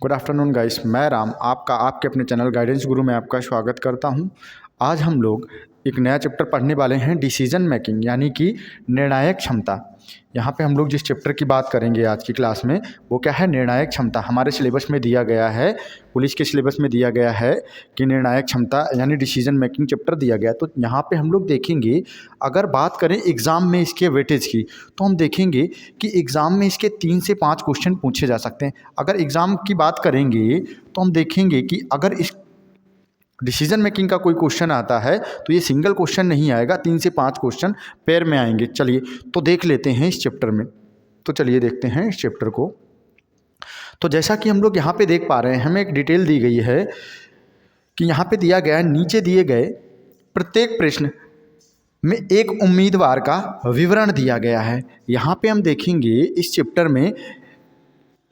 Good afternoon guys, मैं राम आपका आपके अपने चैनल गाइडेंस गुरु में आपका स्वागत करता हूं। आज हम लोग एक नया चैप्टर पढ़ने वाले हैं, डिसीजन मेकिंग यानी कि निर्णायक क्षमता। यहाँ पे हम लोग जिस चैप्टर की बात करेंगे आज की क्लास में वो क्या है, निर्णायक क्षमता। हमारे सिलेबस में दिया गया है, पुलिस के सिलेबस में दिया गया है कि निर्णायक क्षमता यानी डिसीजन मेकिंग चैप्टर दिया गया। तो यहाँ पे हम लोग देखेंगे, अगर बात करें एग्ज़ाम में इसके वेटेज की, तो हम देखेंगे कि एग्ज़ाम में इसके 3 से 5 क्वेश्चन पूछे जा सकते हैं। अगर एग्ज़ाम की बात करेंगे तो हम देखेंगे कि अगर इस डिसीजन मेकिंग का कोई क्वेश्चन आता है तो ये सिंगल क्वेश्चन नहीं आएगा, 3 से 5 क्वेश्चन पेयर में आएंगे। चलिए तो देख लेते हैं इस चैप्टर में। तो चलिए देखते हैं इस चैप्टर को। तो जैसा कि हम लोग यहाँ पे देख पा रहे हैं, हमें एक डिटेल दी गई है कि यहाँ पे दिया गया है, नीचे दिए गए प्रत्येक प्रश्न में एक उम्मीदवार का विवरण दिया गया है। यहाँ पे हम देखेंगे इस चैप्टर में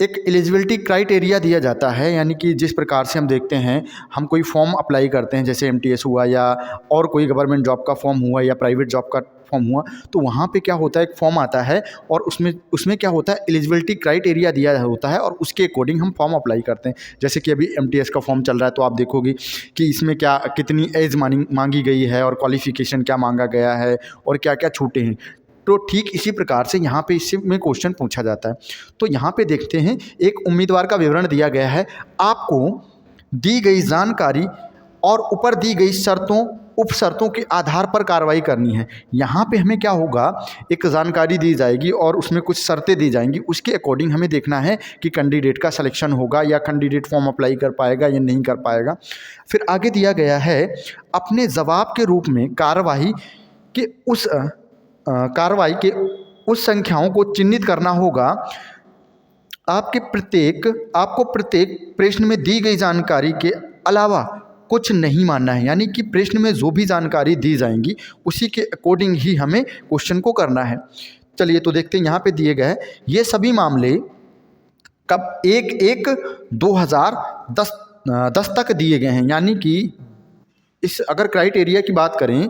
एक एलिजिबिलिटी क्राइटेरिया दिया जाता है, यानी कि जिस प्रकार से हम देखते हैं, हम कोई फॉर्म अप्लाई करते हैं, जैसे एमटीएस हुआ या और कोई गवर्नमेंट जॉब का फॉर्म हुआ या प्राइवेट जॉब का फॉर्म हुआ, तो वहाँ पे क्या होता है, एक फॉर्म आता है और उसमें क्या होता है, एलिजिबिलिटी क्राइटेरिया दिया होता है और उसके अकॉर्डिंग हम फॉर्म अप्लाई करते हैं। जैसे कि अभी एमटीएस का फॉर्म चल रहा है, तो आप देखोगे कि इसमें क्या कितनी एज मांगी गई है और क्वालिफिकेशन क्या मांगा गया है और क्या क्या छूटे हैं। तो ठीक इसी प्रकार से यहाँ पे इससे में क्वेश्चन पूछा जाता है। तो यहाँ पे देखते हैं, एक उम्मीदवार का विवरण दिया गया है, आपको दी गई जानकारी और ऊपर दी गई शर्तों उप शर्तों के आधार पर कार्रवाई करनी है। यहाँ पे हमें क्या होगा, एक जानकारी दी जाएगी और उसमें कुछ शर्तें दी जाएंगी, उसके अकॉर्डिंग हमें देखना है कि कैंडिडेट का सिलेक्शन होगा या कैंडिडेट फॉर्म अप्लाई कर पाएगा या नहीं कर पाएगा। फिर आगे दिया गया है, अपने जवाब के रूप में कार्रवाई के उस संख्याओं को चिन्हित करना होगा। आपको प्रत्येक प्रश्न में दी गई जानकारी के अलावा कुछ नहीं मानना है, यानी कि प्रश्न में जो भी जानकारी दी जाएंगी उसी के अकॉर्डिंग ही हमें क्वेश्चन को करना है। चलिए तो देखते हैं, यहाँ पे दिए गए ये सभी मामले कब 1/1/2010 तक दिए गए हैं, यानी कि इस अगर क्राइटेरिया की बात करें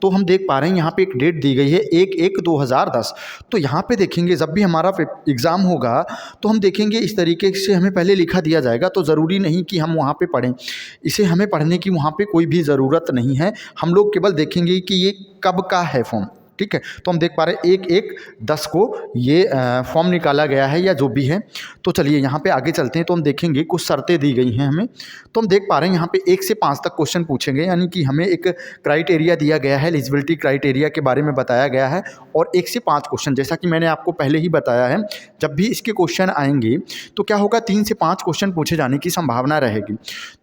तो हम देख पा रहे हैं यहाँ पे एक डेट दी गई है 1/1/2010। तो यहाँ पे देखेंगे, जब भी हमारा एग्ज़ाम होगा तो हम देखेंगे इस तरीके से हमें पहले लिखा दिया जाएगा। तो ज़रूरी नहीं कि हम वहाँ पे पढ़ें, इसे हमें पढ़ने की वहाँ पे कोई भी ज़रूरत नहीं है। हम लोग केवल देखेंगे कि ये कब का है फॉर्म, ठीक है। तो हम देख पा रहे हैं 1/1/10 को ये फॉर्म निकाला गया है या जो भी है। तो चलिए यहाँ पे आगे चलते हैं, तो हम देखेंगे कुछ शर्तें दी गई हैं हमें। तो हम देख पा रहे हैं यहाँ पे 1 से 5 तक क्वेश्चन पूछेंगे, यानी कि हमें एक क्राइटेरिया दिया गया है, एलिजिबिलिटी क्राइटेरिया के बारे में बताया गया है और 1 से 5 क्वेश्चन, जैसा कि मैंने आपको पहले ही बताया है, जब भी इसके क्वेश्चन आएंगे तो क्या होगा, 3 से 5 क्वेश्चन पूछे जाने की संभावना रहेगी।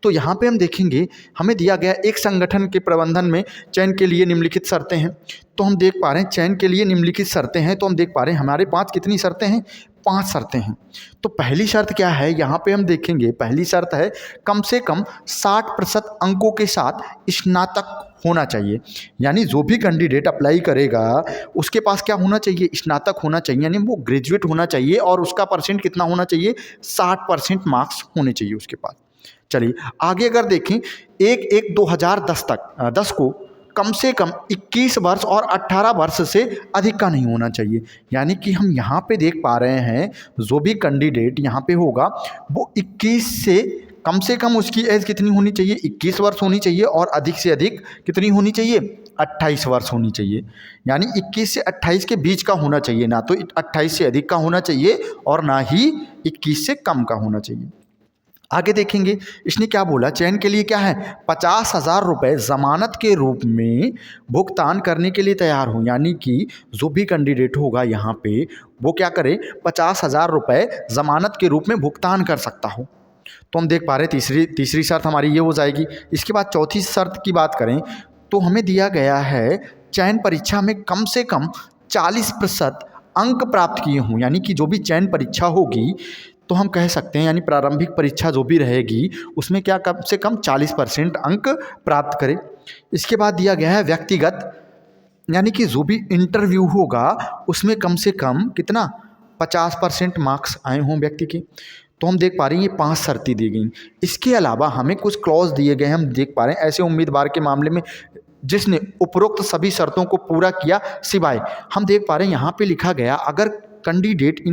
तो यहाँ पे हम देखेंगे, हमें दिया गया एक संगठन के प्रबंधन में चयन के लिए निम्नलिखित शर्तें हैं। तो हम देख पा रहे हैं चयन के लिए निम्नलिखित शर्तें हैं। तो हम देख पा रहे हैं हमारे पास कितनी शर्तें हैं, 5 शर्तें हैं। तो पहली शर्त क्या है, यहाँ पे हम देखेंगे पहली शर्त है, कम से कम 60% अंकों के साथ स्नातक होना चाहिए। यानी जो भी कैंडिडेट अप्लाई करेगा उसके पास क्या होना चाहिए, स्नातक होना चाहिए, यानी वो ग्रेजुएट होना चाहिए और उसका परसेंट कितना होना चाहिए, 60% मार्क्स होने चाहिए उसके पास। चलिए आगे अगर देखें, 1/1/2010 तक 10 को कम से कम 21 वर्ष और 18 वर्ष से अधिक का नहीं होना चाहिए। यानी कि हम यहाँ पे देख पा रहे हैं, जो भी कैंडिडेट यहाँ पे होगा वो 21 से कम उसकी एज कितनी होनी चाहिए, 21 वर्ष होनी चाहिए और अधिक से अधिक कितनी होनी चाहिए, 28 वर्ष होनी चाहिए। यानी 21 से 28 के बीच का होना चाहिए, ना तो 28 से अधिक का होना चाहिए और ना ही 21 से कम का होना चाहिए। आगे देखेंगे इसने क्या बोला, चयन के लिए क्या है, 50,000 रुपये ज़मानत के रूप में भुगतान करने के लिए तैयार हो। यानी कि जो भी कैंडिडेट होगा यहाँ पे वो क्या करे, 50,000 रुपये ज़मानत के रूप में भुगतान कर सकता हो। तो हम देख पा रहे हैं तीसरी शर्त हमारी ये हो जाएगी। इसके बाद चौथी शर्त की बात करें तो हमें दिया गया है, चयन परीक्षा में कम से कम 40% अंक प्राप्त किए हों। यानी कि जो भी चयन परीक्षा होगी तो हम कह सकते हैं, यानी प्रारंभिक परीक्षा जो भी रहेगी उसमें क्या कम से कम 40% अंक प्राप्त करें। इसके बाद दिया गया है व्यक्तिगत, यानी कि जो भी इंटरव्यू होगा उसमें कम से कम कितना, 50% मार्क्स आए हों व्यक्ति के। तो हम देख पा रहे हैं ये 5 शर्तें दी गई। इसके अलावा हमें कुछ क्लॉज दिए गए हैं। हम देख पा रहे हैं ऐसे उम्मीदवार के मामले में जिसने उपरोक्त सभी शर्तों को पूरा किया सिवाय, हम देख पा रहे हैं यहाँ पे लिखा गया, अगर कैंडिडेट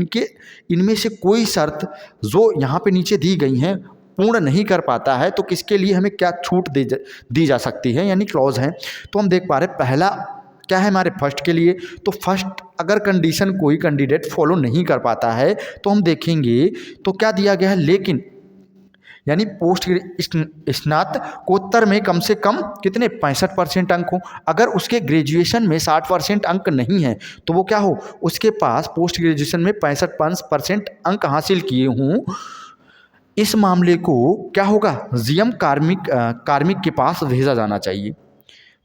इनमें से कोई शर्त जो यहाँ पे नीचे दी गई हैं पूर्ण नहीं कर पाता है तो किसके लिए हमें क्या छूट दी जा सकती है, यानी क्लॉज हैं। तो हम देख पा रहे हैं पहला क्या है हमारे फर्स्ट के लिए, तो फर्स्ट अगर कंडीशन कोई कैंडिडेट फॉलो नहीं कर पाता है तो हम देखेंगे तो क्या दिया गया है, लेकिन यानी पोस्ट स्नातकोत्तर में कम से कम कितने 65% अंक हो। अगर उसके ग्रेजुएशन में 60% अंक नहीं है तो वो क्या हो, उसके पास पोस्ट ग्रेजुएशन में 65% अंक हासिल किए हों। इस मामले को क्या होगा, जीएम कार्मिक के पास भेजा जाना चाहिए।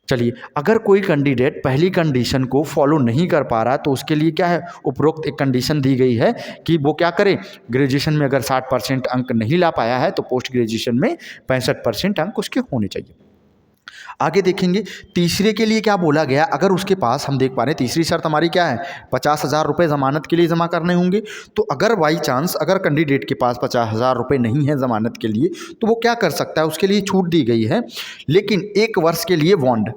चलिए, अगर कोई कैंडिडेट पहली कंडीशन को फॉलो नहीं कर पा रहा तो उसके लिए क्या है, उपरोक्त एक कंडीशन दी गई है कि वो क्या करे, ग्रेजुएशन में अगर 60% अंक नहीं ला पाया है तो पोस्ट ग्रेजुएशन में 65% अंक उसके होने चाहिए। आगे देखेंगे तीसरे के लिए क्या बोला गया, अगर उसके पास हम देख पा रहे हैं तीसरी शर्त हमारी क्या है, 50,000 रुपये ज़मानत के लिए जमा करने होंगे। तो अगर बाई चांस अगर कैंडिडेट के पास 50,000 रुपये नहीं है ज़मानत के लिए तो वो क्या कर सकता है, उसके लिए छूट दी गई है, लेकिन 1 वर्ष के लिए बॉन्ड,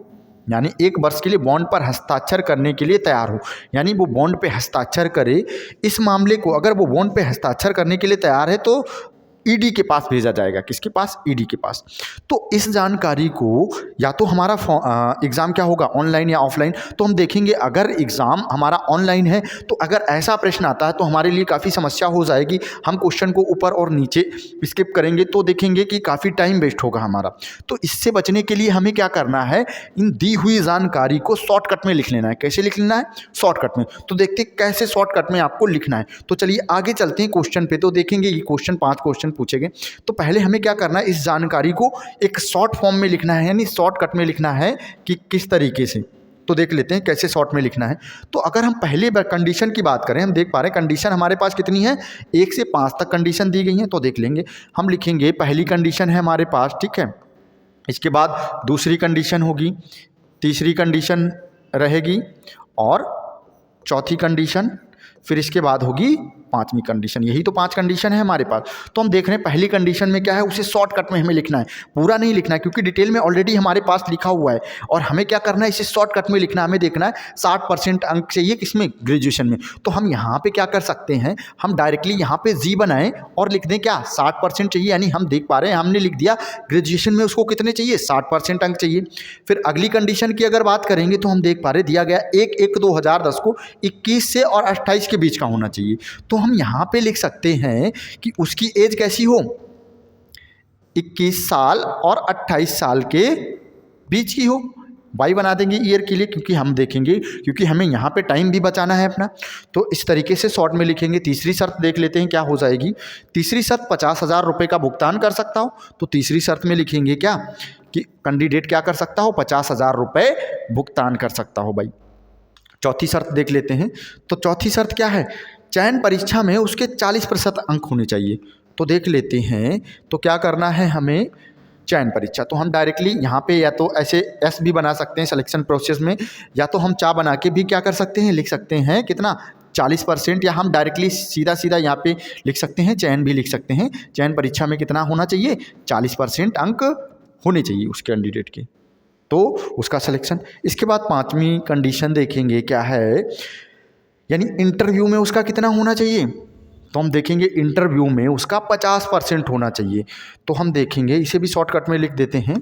यानी 1 वर्ष के लिए बॉन्ड पर हस्ताक्षर करने के लिए तैयार हो, यानी वो बॉन्ड पे हस्ताक्षर करे। इस मामले को अगर वो बॉन्ड पे हस्ताक्षर करने के लिए तैयार है तो ईडी के पास भेजा जाएगा, किसके पास, ईडी के पास। तो इस जानकारी को या तो हमारा एग्ज़ाम क्या होगा, ऑनलाइन या ऑफलाइन। तो हम देखेंगे अगर एग्ज़ाम हमारा ऑनलाइन है तो अगर ऐसा प्रश्न आता है तो हमारे लिए काफ़ी समस्या हो जाएगी, हम क्वेश्चन को ऊपर और नीचे स्किप करेंगे तो देखेंगे कि काफ़ी टाइम वेस्ट होगा हमारा। तो इससे बचने के लिए हमें क्या करना है, इन दी हुई जानकारी को शॉर्टकट में लिख लेना है। कैसे लिख लेना है, शॉर्टकट में। तो देखते हैं कैसे शॉर्टकट में आपको लिखना है। तो चलिए आगे चलते हैं क्वेश्चन पे, तो देखेंगे ये क्वेश्चन 5 क्वेश्चन पूछे गए। तो पहले हमें क्या करना है, इस जानकारी को एक शॉर्ट फॉर्म में लिखना है, यानी शॉर्टकट में लिखना है कि किस तरीके से। तो देख लेते हैं कैसे शॉर्ट में लिखना है। तो अगर हम पहले कंडीशन की बात करें, हम देख पा रहे हैं कंडीशन हमारे पास कितनी है, 1 से 5 तक कंडीशन दी गई है। तो देख लेंगे, हम लिखेंगे पहली कंडीशन है हमारे पास, ठीक है। इसके बाद दूसरी कंडीशन होगी, तीसरी कंडीशन रहेगी और चौथी कंडीशन, फिर इसके बाद होगी 5वीं कंडीशन। यही तो 5 कंडीशन है हमारे पास। तो हम देख रहे हैं पहली कंडीशन में क्या है, उसे शॉर्टकट में हमें लिखना है, पूरा नहीं लिखना है क्योंकि डिटेल में ऑलरेडी हमारे पास लिखा हुआ है। और हमें क्या करना है, इसे शॉर्टकट में लिखना है। हमें देखना है 60% अंक चाहिए किसमें, ग्रेजुएशन में। तो हम यहाँ पे क्या कर सकते हैं, हम डायरेक्टली यहाँ पे जी बनाएं और लिख दें क्या, 60% चाहिए। यानी हम देख पा रहे हैं हमने लिख दिया ग्रेजुएशन में उसको कितने चाहिए, 60% अंक चाहिए। फिर अगली कंडीशन की अगर बात करेंगे तो हम देख पा रहे दिया गया 1/1/2010 को 21 से और 28 के बीच का होना चाहिए। तो हम यहाँ पे लिख सकते हैं कि उसकी एज कैसी हो, 21 साल और 28 साल के बीच की हो। वाई बना देंगे ईयर के लिए, क्योंकि हम देखेंगे क्योंकि हमें यहाँ पे टाइम भी बचाना है अपना। तो इस तरीके से शॉर्ट में लिखेंगे। तीसरी शर्त देख लेते हैं क्या हो जाएगी। तीसरी शर्त 50,000 रुपये का भुगतान कर सकता हो। तो तीसरी शर्त में लिखेंगे क्या कि कैंडिडेट क्या कर सकता हो, 50,000 रुपये भुगतान कर सकता हो भाई। चौथी शर्त देख लेते हैं। तो चौथी शर्त क्या है, चयन परीक्षा में उसके 40% अंक होने चाहिए। तो देख लेते हैं तो क्या करना है हमें, चयन परीक्षा। तो हम डायरेक्टली यहाँ पे या तो ऐसे एस भी बना सकते हैं सिलेक्शन प्रोसेस में, या तो हम चा बना के भी क्या कर सकते हैं, लिख सकते हैं कितना 40%, या हम डायरेक्टली सीधा सीधा यहाँ पे लिख सकते हैं, चयन भी लिख सकते हैं। चयन परीक्षा में कितना होना चाहिए, 40% अंक होने चाहिए उस कैंडिडेट के, तो उसका सिलेक्शन। इसके बाद 5वीं कंडीशन देखेंगे क्या है, यानी इंटरव्यू में उसका कितना होना चाहिए। तो हम देखेंगे इंटरव्यू में उसका 50% होना चाहिए। तो हम देखेंगे इसे भी शॉर्टकट में लिख देते हैं।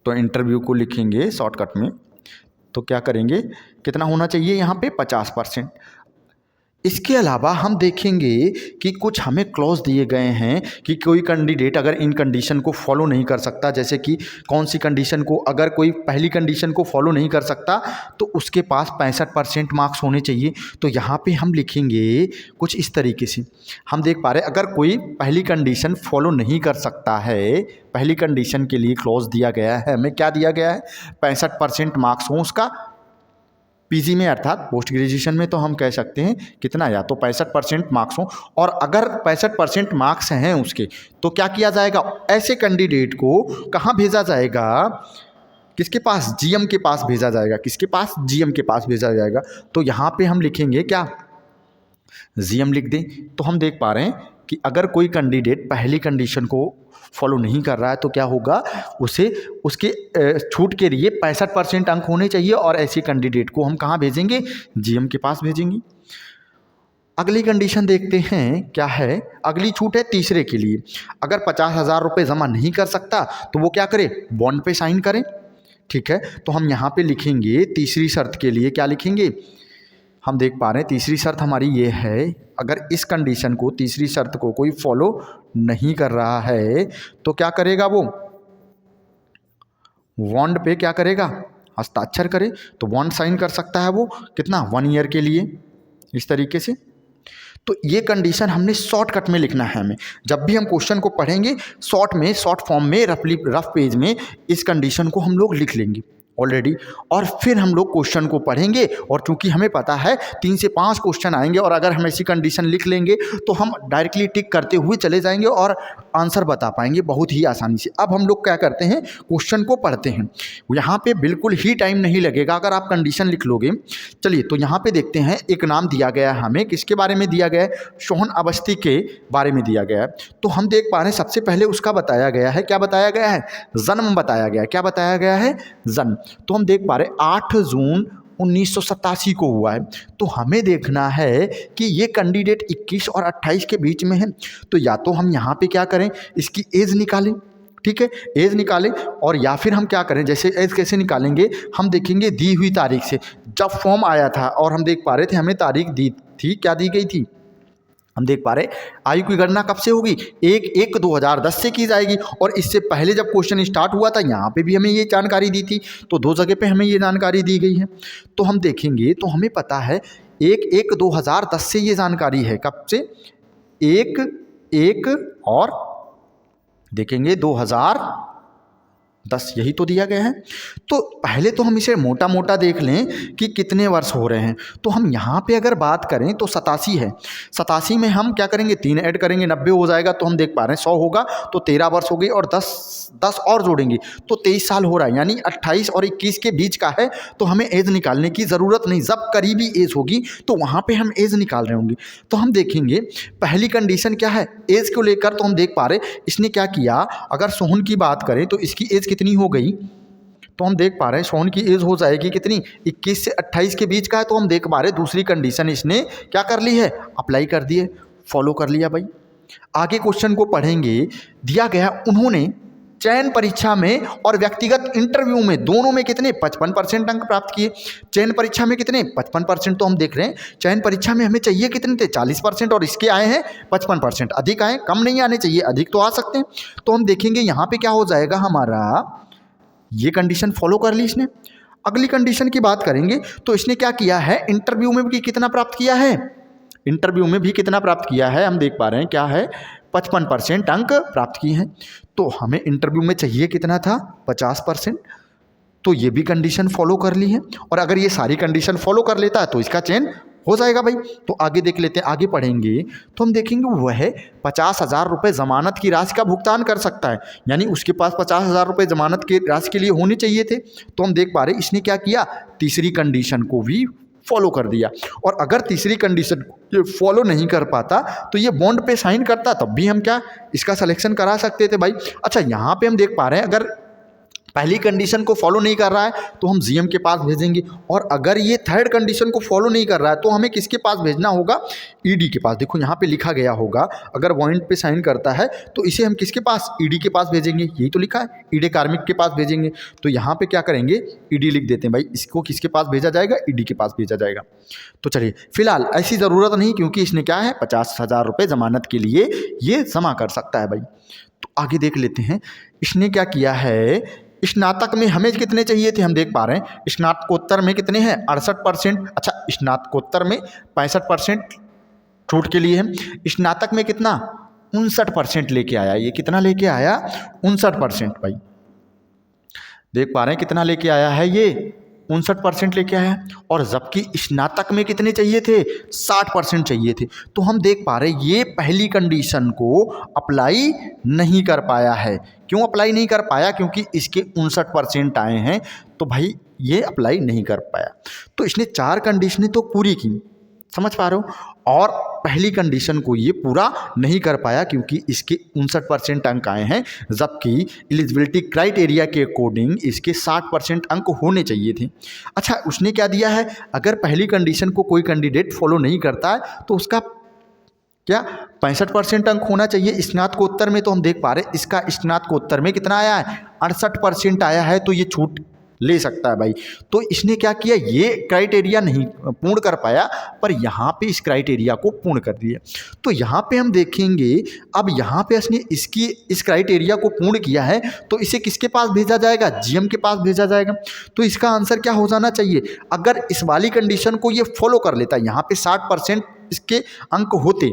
तो इंटरव्यू को लिखेंगे शॉर्टकट में, तो क्या करेंगे, कितना होना चाहिए यहाँ पे 50%। इसके अलावा हम देखेंगे कि कुछ हमें क्लॉज दिए गए हैं कि कोई कैंडिडेट अगर इन कंडीशन को फॉलो नहीं कर सकता, जैसे कि कौन सी कंडीशन को, अगर कोई पहली कंडीशन को फॉलो नहीं कर सकता तो उसके पास 65% मार्क्स होने चाहिए। तो यहाँ पे हम लिखेंगे कुछ इस तरीके से। हम देख पा रहे हैं अगर कोई पहली कंडीशन फॉलो नहीं कर सकता है, पहली कंडीशन के लिए क्लॉज दिया गया है, हमें क्या दिया गया है, 65% मार्क्स हो उसका पीजी में अर्थात पोस्ट ग्रेजुएशन में। तो हम कह सकते हैं कितना, या तो 65% मार्क्स हो, और अगर 65% मार्क्स हैं उसके तो क्या किया जाएगा, ऐसे कैंडिडेट को कहाँ भेजा जाएगा, किसके पास, जीएम के पास भेजा जाएगा। किसके पास, जीएम के पास भेजा जाएगा। तो यहाँ पे हम लिखेंगे क्या, जीएम लिख दें। तो हम देख पा रहे हैं कि अगर कोई कैंडिडेट पहली कंडीशन को फॉलो नहीं कर रहा है तो क्या होगा, उसे उसके छूट के लिए 65% अंक होने चाहिए, और ऐसे कैंडिडेट को हम कहाँ भेजेंगे, जीएम के पास भेजेंगे। अगली कंडीशन देखते हैं क्या है। अगली छूट है तीसरे के लिए, अगर 50,000 रुपये जमा नहीं कर सकता तो वो क्या करे, बॉन्ड पे साइन करे। ठीक है, तो हम यहाँ पे लिखेंगे तीसरी शर्त के लिए क्या लिखेंगे, हम देख पा रहे हैं तीसरी शर्त हमारी ये है, अगर इस कंडीशन को, तीसरी शर्त को कोई फॉलो नहीं कर रहा है तो क्या करेगा वो, बॉन्ड पे क्या करेगा, हस्ताक्षर करे। तो बॉन्ड साइन कर सकता है वो कितना, 1 ईयर के लिए, इस तरीके से। तो ये कंडीशन हमने शॉर्टकट में लिखना है हमें, जब भी हम क्वेश्चन को पढ़ेंगे शॉर्ट फॉर्म में, रफ पेज में इस कंडीशन को हम लोग लिख लेंगे ऑलरेडी, और फिर हम लोग क्वेश्चन को पढ़ेंगे। और चूंकि हमें पता है 3 से 5 क्वेश्चन आएंगे, और अगर हम ऐसी कंडीशन लिख लेंगे तो हम डायरेक्टली टिक करते हुए चले जाएंगे और आंसर बता पाएंगे बहुत ही आसानी से। अब हम लोग क्या करते हैं, क्वेश्चन को पढ़ते हैं। यहाँ पे बिल्कुल ही टाइम नहीं लगेगा अगर आप कंडीशन लिख लोगे। चलिए, तो यहाँ पे देखते हैं, एक नाम दिया गया है हमें, किसके बारे में दिया गया है, सोहन अवस्थी के बारे में दिया गया है। तो हम देख पा रहे हैं सबसे पहले उसका बताया गया है, क्या बताया गया है, जन्म बताया गया है। क्या बताया गया है, जन्म। तो हम देख पा रहे 8 जून 1987 को हुआ है। तो हमें देखना है कि ये कैंडिडेट 21 और 28 के बीच में है। तो या तो हम यहाँ पे क्या करें, इसकी एज निकालें, ठीक है, एज निकालें, और या फिर हम क्या करें, जैसे एज कैसे निकालेंगे, हम देखेंगे दी हुई तारीख से, जब फॉर्म आया था और हम देख पा रहे थे हमें तारीख दी थी, क्या दी गई थी, हम देख पा रहे आयु की गणना कब से होगी, 1/1/2010 से की जाएगी। और इससे पहले जब क्वेश्चन स्टार्ट हुआ था यहाँ पे भी हमें ये जानकारी दी थी, तो 2 जगह पे हमें ये जानकारी दी गई है। तो हम देखेंगे तो हमें पता है 1/1/2010 से ये जानकारी है, कब से, 1/1 और देखेंगे 2010, यही तो दिया गया है। तो पहले तो हम इसे मोटा मोटा देख लें कि कितने वर्ष हो रहे हैं। तो हम यहाँ पे अगर बात करें तो 87 है, 87 में हम क्या करेंगे, 3 ऐड करेंगे, 90 हो जाएगा। तो हम देख पा रहे हैं 100 होगा तो 13 वर्ष हो गई, और 10 और जोड़ेंगे तो 23 साल हो रहा है, यानी 28 और 21 के बीच का है। तो हमें एज निकालने की ज़रूरत नहीं, जब करीबी एज होगी तो वहाँ पे हम एज निकाल रहे होंगे। तो हम देखेंगे पहली कंडीशन क्या है, एज को लेकर। तो हम देख पा रहे इसने क्या किया, अगर सोहन की बात करें तो इसकी एज कितनी हो गई, तो हम देख पा रहे हैं सोहन की एज हो जाएगी कितनी, 21 से 28 के बीच का है। तो हम देख पा रहे दूसरी कंडीशन इसने क्या कर ली है, अप्लाई कर दिए, फॉलो कर लिया भाई। आगे क्वेश्चन को पढ़ेंगे, दिया गया उन्होंने चयन परीक्षा में और व्यक्तिगत इंटरव्यू में दोनों में कितने 55% अंक प्राप्त किए। चयन परीक्षा में कितने 55%, तो हम देख रहे हैं चयन परीक्षा में हमें चाहिए कितने थे 40%, और इसके आए हैं 55%, अधिक आए, कम नहीं आने चाहिए, अधिक तो आ सकते हैं। तो हम देखेंगे यहाँ पे क्या हो जाएगा हमारा, ये कंडीशन फॉलो कर ली इसने। अगली कंडीशन की बात करेंगे तो इसने क्या किया है, इंटरव्यू में भी कितना प्राप्त किया है, इंटरव्यू में भी कितना प्राप्त किया है, हम देख पा रहे हैं क्या है, 55% अंक प्राप्त किए हैं। तो हमें इंटरव्यू में चाहिए कितना था, 50%। तो ये भी कंडीशन फॉलो कर ली है, और अगर ये सारी कंडीशन फॉलो कर लेता है तो इसका चयन हो जाएगा भाई। तो आगे देख लेते हैं, आगे पढ़ेंगे तो हम देखेंगे वह 50,000 रुपये ज़मानत की राशि का भुगतान कर सकता है, यानी उसके पास 50,000 रुपये ज़मानत की राशि के लिए होने चाहिए थे। तो हम देख पा रहे इसने क्या किया, तीसरी कंडीशन को भी फॉलो कर दिया। और अगर तीसरी कंडीशन ये फॉलो नहीं कर पाता तो ये बॉन्ड पे साइन करता, तब भी हम क्या इसका सिलेक्शन करा सकते थे भाई। अच्छा, यहाँ पे हम देख पा रहे हैं अगर पहली कंडीशन को फॉलो नहीं कर रहा है तो हम जीएम के पास भेजेंगे, और अगर ये थर्ड कंडीशन को फॉलो नहीं कर रहा है तो हमें किसके पास भेजना होगा, ईडी के पास। देखो यहाँ पे लिखा गया होगा, अगर वारंट पे साइन करता है तो इसे हम किसके पास, ईडी के पास भेजेंगे, यही तो लिखा है, ईडी कार्मिक के पास भेजेंगे। तो यहाँ पे क्या करेंगे, ईडी लिख देते हैं भाई, इसको किसके पास भेजा जाएगा, ईडी के पास भेजा जाएगा। तो चलिए, फिलहाल ऐसी ज़रूरत नहीं, क्योंकि इसने क्या है 50,000 रुपये ज़मानत के लिए ये जमा कर सकता है भाई। तो आगे देख लेते हैं इसने क्या किया है, स्नातक में हमें कितने चाहिए थे, हम देख पा रहे हैं स्नातकोत्तर में कितने हैं 68%। अच्छा, स्नातकोत्तर में 65% छूट के लिए है, स्नातक में कितना 59% लेके आया, ये कितना लेके आया 59% भाई। देख पा रहे हैं कितना लेके आया है, ये 59% लेके आया है। और जबकि स्नातक में कितने चाहिए थे 60% चाहिए थे। तो हम देख पा रहे ये पहली कंडीशन को अप्लाई नहीं कर पाया है। क्यों अप्लाई नहीं कर पाया, क्योंकि इसके 59% आए हैं, तो भाई ये अप्लाई नहीं कर पाया। तो इसने 4 कंडीशनें तो पूरी की, समझ पा रहे हो, और पहली कंडीशन को ये पूरा नहीं कर पाया क्योंकि इसके 59% अंक आए हैं, जबकि एलिजिबिलिटी क्राइटेरिया के अकॉर्डिंग इसके 60% अंक होने चाहिए थे। अच्छा, उसने क्या दिया है, अगर पहली कंडीशन को कोई कैंडिडेट फॉलो नहीं करता है तो उसका क्या 65% अंक होना चाहिए। स्नातकोत्तर में तो हम देख पा रहे हैं इसका स्नातकोत्तर में कितना आया है, 68% आया है, तो ये छूट ले सकता है भाई। तो इसने क्या किया, ये क्राइटेरिया नहीं पूर्ण कर पाया, पर यहाँ पे इस क्राइटेरिया को पूर्ण कर दिया। तो यहाँ पे हम देखेंगे, अब यहाँ पे इसने इसकी इस क्राइटेरिया को पूर्ण किया है तो इसे किसके पास भेजा जाएगा, जीएम के पास भेजा जाएगा। तो इसका आंसर क्या हो जाना चाहिए, अगर इस वाली कंडीशन को ये फॉलो कर लेता, यहाँ पे 60% इसके अंक होते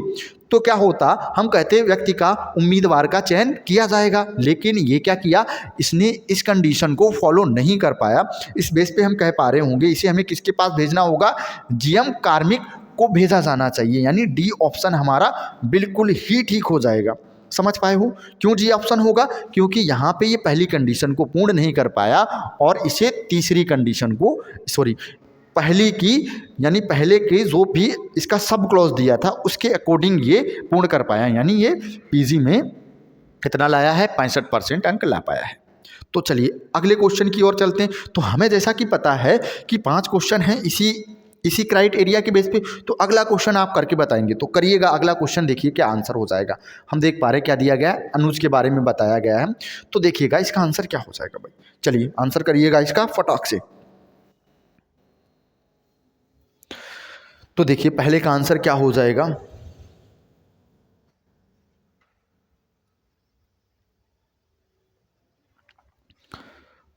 तो क्या होता, हम कहते व्यक्ति का उम्मीदवार का चयन किया जाएगा। लेकिन ये क्या किया, इसने इस कंडीशन को फॉलो नहीं कर पाया। इस बेस पे हम कह पा रहे होंगे इसे हमें किसके पास भेजना होगा, जीएम कार्मिक को भेजा जाना चाहिए, यानी डी ऑप्शन हमारा बिल्कुल ही ठीक हो जाएगा। समझ पाए हो क्यों जी ऑप्शन होगा, क्योंकि यहाँ पे ये पहली कंडीशन को पूर्ण नहीं कर पाया और इसे तीसरी कंडीशन को पहले की यानी पहले के जो भी इसका सब क्लॉज दिया था उसके अकॉर्डिंग ये पूर्ण कर पाया, यानी ये पीजी में कितना लाया है, 65% अंक ला पाया है। तो चलिए अगले क्वेश्चन की ओर चलते हैं। तो हमें जैसा कि पता है कि 5 क्वेश्चन हैं इसी क्राइटेरिया के बेस पे, तो अगला क्वेश्चन आप करके बताएंगे। तो करिएगा, अगला क्वेश्चन देखिए क्या आंसर हो जाएगा। हम देख पा रहे क्या दिया गया है, अनुज के बारे में बताया गया है, तो देखिएगा इसका आंसर क्या हो जाएगा भाई। चलिए आंसर करिएगा इसका फटाक से। तो देखिए पहले का आंसर क्या हो जाएगा,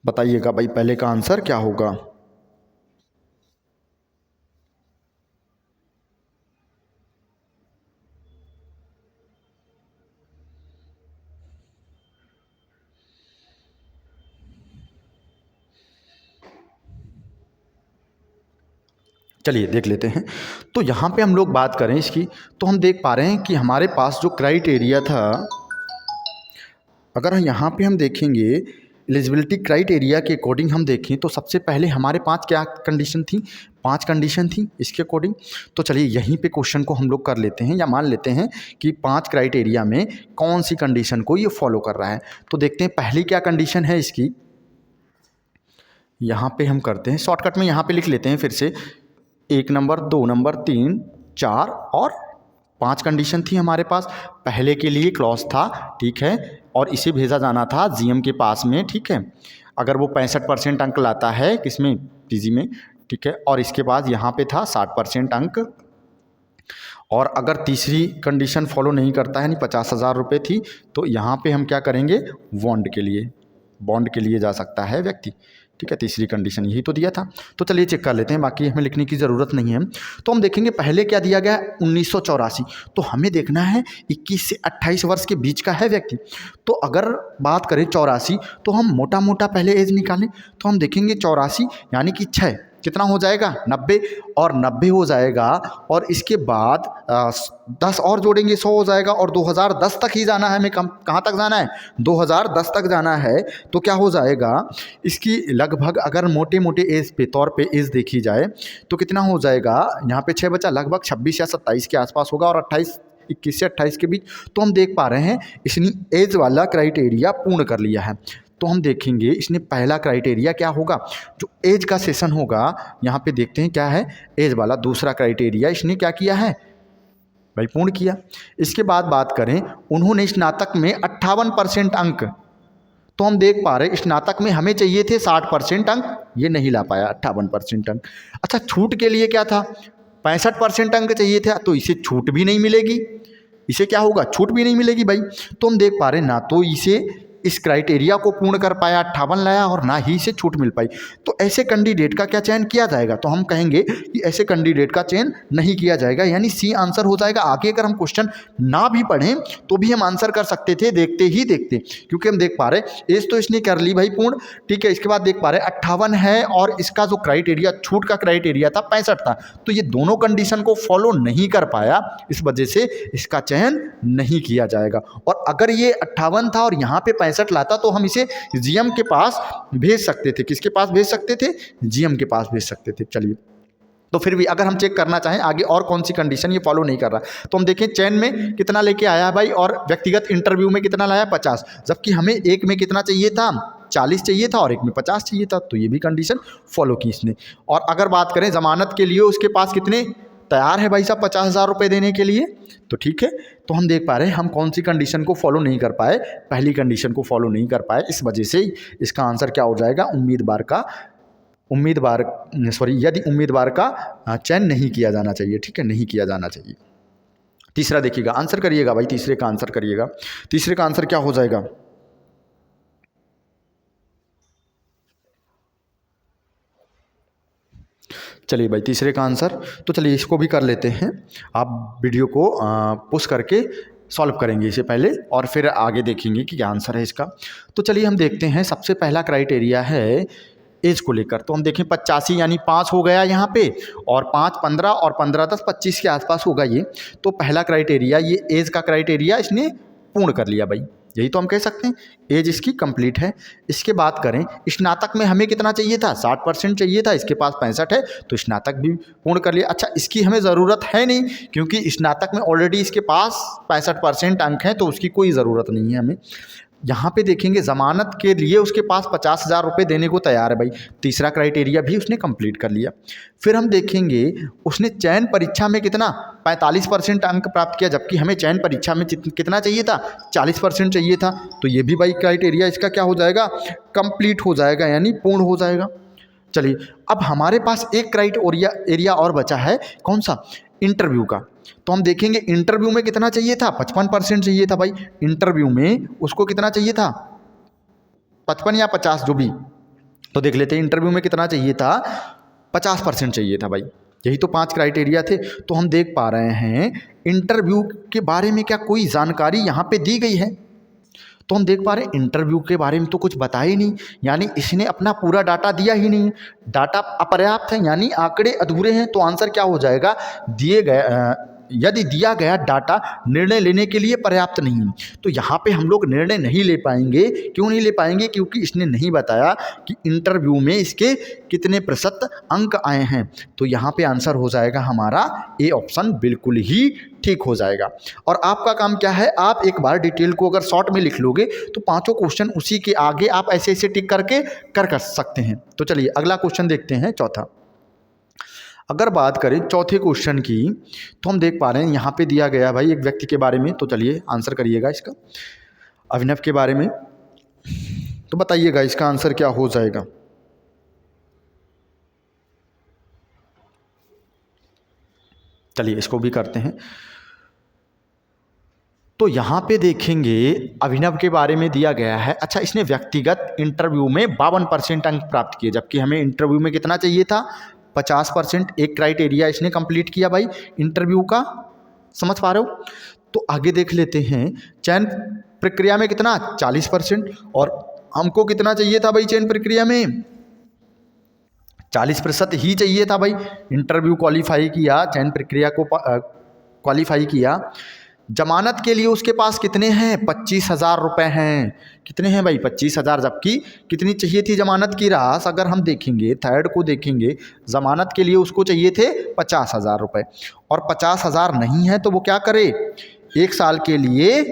बताइएगा भाई, पहले का आंसर क्या होगा। चलिए देख लेते हैं। तो यहाँ पे हम लोग बात करें इसकी, तो हम देख पा रहे हैं कि हमारे पास जो क्राइटेरिया था, अगर यहाँ पे हम देखेंगे एलिजिबिलिटी क्राइटेरिया के अकॉर्डिंग हम देखें तो सबसे पहले हमारे 5 क्या कंडीशन थी, 5 कंडीशन थी इसके अकॉर्डिंग। तो चलिए यहीं पे क्वेश्चन को हम लोग कर लेते हैं या मान लेते हैं कि 5 क्राइटेरिया में कौन सी कंडीशन को ये फॉलो कर रहा है। तो देखते हैं पहली क्या कंडीशन है इसकी, यहाँ पे हम करते हैं शॉर्टकट में, यहाँ पे लिख लेते हैं फिर से 1 नंबर 2 नंबर 3 4 और 5 कंडीशन थी हमारे पास। पहले के लिए क्लॉज था, ठीक है, और इसे भेजा जाना था जीएम के पास में, ठीक है, अगर वो 65% अंक लाता है किसमें, पीजी में, ठीक है, और इसके बाद यहाँ पे था 60% अंक। और अगर तीसरी कंडीशन फॉलो नहीं करता है, यानी 50,000 रुपये थी, तो यहाँ पे हम क्या करेंगे, बॉन्ड के लिए जा सकता है व्यक्ति, ठीक है, तीसरी कंडीशन यही तो दिया था। तो चलिए चेक कर लेते हैं, बाकी हमें लिखने की ज़रूरत नहीं है। तो हम देखेंगे पहले क्या दिया गया है, 1984, तो हमें देखना है 21 से 28 वर्ष के बीच का है व्यक्ति। तो अगर बात करें 84, तो हम मोटा मोटा पहले एज निकालें, तो हम देखेंगे 84 यानी कि 6 कितना हो जाएगा, 90, और 90 हो जाएगा, और इसके बाद 10 और जोड़ेंगे 100 हो जाएगा, और 2010 तक ही जाना है, हमें कहाँ तक जाना है, 2010 तक जाना है। तो क्या हो जाएगा, इसकी लगभग अगर मोटे मोटे एज पे तौर पे एज देखी जाए तो कितना हो जाएगा, यहाँ पे 6 बचा, लगभग 26 या 27 के आसपास होगा, और 21 से 28 के बीच। तो हम देख पा रहे हैं इसने एज वाला क्राइटेरिया पूर्ण कर लिया है। तो हम देखेंगे इसने पहला क्राइटेरिया क्या होगा, जो एज का सेशन होगा, यहाँ पे देखते हैं क्या है, एज वाला दूसरा क्राइटेरिया इसने क्या किया है भाई, पूर्ण किया। इसके बाद बात करें, उन्होंने स्नातक में 58% अंक, तो हम देख पा रहे हैं स्नातक में हमें चाहिए थे 60% अंक, ये नहीं ला पाया 58% अंक। अच्छा, छूट के लिए क्या था, 65% अंक चाहिए था, तो इसे छूट भी नहीं मिलेगी, इसे क्या होगा, छूट भी नहीं मिलेगी भाई। तो हम देख पा रहे हैं ना तो इसे इस क्राइटेरिया को पूर्ण कर पाया, 58 लाया, और ना ही इसे छूट मिल पाई। तो ऐसे कैंडिडेट का क्या चयन किया जाएगा, तो हम कहेंगे कि ऐसे कैंडिडेट का चयन नहीं किया जाएगा, यानी सी आंसर हो जाएगा। आगे अगर हम क्वेश्चन ना भी पढ़ें तो भी हम आंसर कर सकते थे देखते ही देखते, क्योंकि हम देख पा रहे एज तो इसने कर ली भाई पूर्ण, ठीक है। इसके बाद देख पा रहे 58 है, और इसका जो क्राइटेरिया छूट का क्राइटेरिया था 65 था, तो ये दोनों कंडीशन को फॉलो नहीं कर पाया, इस वजह से इसका चयन नहीं किया जाएगा। और अगर ये 58 था और यहाँ पे 65 लाता तो हम इसे जीएम के पास भेज सकते थे, किसके पास भेज सकते थे, जीएम के पास भेज सकते थे। चलिए तो फिर भी अगर हम चेक करना चाहें आगे और कौन सी कंडीशन ये फॉलो नहीं कर रहा, तो हम देखें चयन में कितना लेके आया है भाई और व्यक्तिगत इंटरव्यू में कितना लाया 50, जबकि हमें एक में कितना चाहिए था 40 चाहिए था और एक में 50 चाहिए था, तो ये भी कंडीशन फॉलो की इसने। और अगर बात करें ज़मानत के लिए उसके पास कितने तैयार है भाई साहब 50,000 रुपये देने के लिए, तो ठीक है। तो हम देख पा रहे हैं हम कौन सी कंडीशन को फॉलो नहीं कर पाए, पहली कंडीशन को फॉलो नहीं कर पाए, इस वजह से इसका आंसर क्या हो जाएगा यदि उम्मीदवार का चयन नहीं किया जाना चाहिए, ठीक है, नहीं किया जाना चाहिए। तीसरा देखिएगा, आंसर करिएगा भाई, तीसरे का आंसर करिएगा। तीसरे का आंसर क्या हो जाएगा? चलिए भाई तीसरे का आंसर, तो चलिए इसको भी कर लेते हैं। आप वीडियो को पुश करके सॉल्व करेंगे इसे पहले और फिर आगे देखेंगे कि क्या आंसर है इसका। तो चलिए हम देखते हैं, सबसे पहला क्राइटेरिया है एज को लेकर। तो हम देखें 85 यानी 5 हो गया यहाँ पे, और 5 15 और 15 10 25 के आसपास होगा ये। तो पहला क्राइटेरिया ये एज का क्राइटेरिया इसने पूर्ण कर लिया भाई, यही तो हम कह सकते हैं, एज इसकी कंप्लीट है। इसके बात करें स्नातक में हमें कितना चाहिए था 60% चाहिए था, इसके पास 65 है, तो स्नातक भी पूर्ण कर लिया। अच्छा इसकी हमें ज़रूरत है नहीं क्योंकि स्नातक में ऑलरेडी इसके पास 65% अंक हैं, तो उसकी कोई ज़रूरत नहीं है हमें। यहाँ पे देखेंगे ज़मानत के लिए उसके पास 50,000 रुपये देने को तैयार है भाई, तीसरा क्राइटेरिया भी उसने कंप्लीट कर लिया। फिर हम देखेंगे उसने चयन परीक्षा में कितना 45% अंक प्राप्त किया, जबकि हमें चयन परीक्षा में कितना चाहिए था 40% चाहिए था, तो ये भी भाई क्राइटेरिया इसका क्या हो जाएगा कंप्लीट हो जाएगा, यानी पूर्ण हो जाएगा। चलिए अब हमारे पास एक क्राइटेरिया और बचा है, कौन सा? इंटरव्यू का। तो हम देखेंगे इंटरव्यू में कितना चाहिए था 55% चाहिए था भाई, इंटरव्यू में उसको कितना चाहिए था 55 या 50 जो भी, तो देख लेते हैं इंटरव्यू में कितना चाहिए था 50% चाहिए था भाई, यही तो 5 क्राइटेरिया थे। तो हम देख पा रहे हैं इंटरव्यू के बारे में क्या कोई जानकारी यहाँ पे दी गई है, तो हम देख पा रहे हैं इंटरव्यू के बारे में तो कुछ बताया ही नहीं, यानी इसने अपना पूरा डाटा दिया ही नहीं, डाटा अपर्याप्त है यानी आंकड़े अधूरे हैं। तो आंसर क्या हो जाएगा, यदि दिया गया डाटा निर्णय लेने के लिए पर्याप्त नहीं है, तो यहाँ पे हम लोग निर्णय नहीं ले पाएंगे। क्यों नहीं ले पाएंगे? क्योंकि इसने नहीं बताया कि इंटरव्यू में इसके कितने प्रतिशत अंक आए हैं। तो यहाँ पे आंसर हो जाएगा हमारा ए ऑप्शन, बिल्कुल ही ठीक हो जाएगा। और आपका काम क्या है, आप एक बार डिटेल को अगर शॉर्ट में लिख लोगे तो पांचों क्वेश्चन उसी के आगे आप ऐसे ऐसे टिक करके कर सकते हैं। तो चलिए अगला क्वेश्चन देखते हैं, चौथा। अगर बात करें चौथे क्वेश्चन की, तो हम देख पा रहे हैं यहाँ पे दिया गया भाई एक व्यक्ति के बारे में, तो चलिए आंसर करिएगा इसका, अभिनव के बारे में। तो बताइएगा इसका आंसर क्या हो जाएगा। चलिए इसको भी करते हैं। तो यहाँ पे देखेंगे अभिनव के बारे में दिया गया है। अच्छा इसने व्यक्तिगत इंटरव्यू में 52% अंक प्राप्त किए, जबकि हमें इंटरव्यू में कितना चाहिए था 50%। एक क्राइटेरिया इसने कंप्लीट किया भाई इंटरव्यू का, समझ पा रहे हो। तो आगे देख लेते हैं, चयन प्रक्रिया में कितना 40%, और हमको कितना चाहिए था भाई चयन प्रक्रिया में 40% ही चाहिए था भाई। इंटरव्यू क्वालिफाई किया, चयन प्रक्रिया को क्वालिफाई किया। जमानत के लिए उसके पास कितने हैं 25,000 रुपये हैं। कितने हैं भाई 25,000, जबकि कितनी चाहिए थी जमानत की राशि, अगर हम देखेंगे थर्ड को देखेंगे, जमानत के लिए उसको चाहिए थे 50,000 रुपये, और 50,000 नहीं है तो वो क्या करे 1 साल के लिए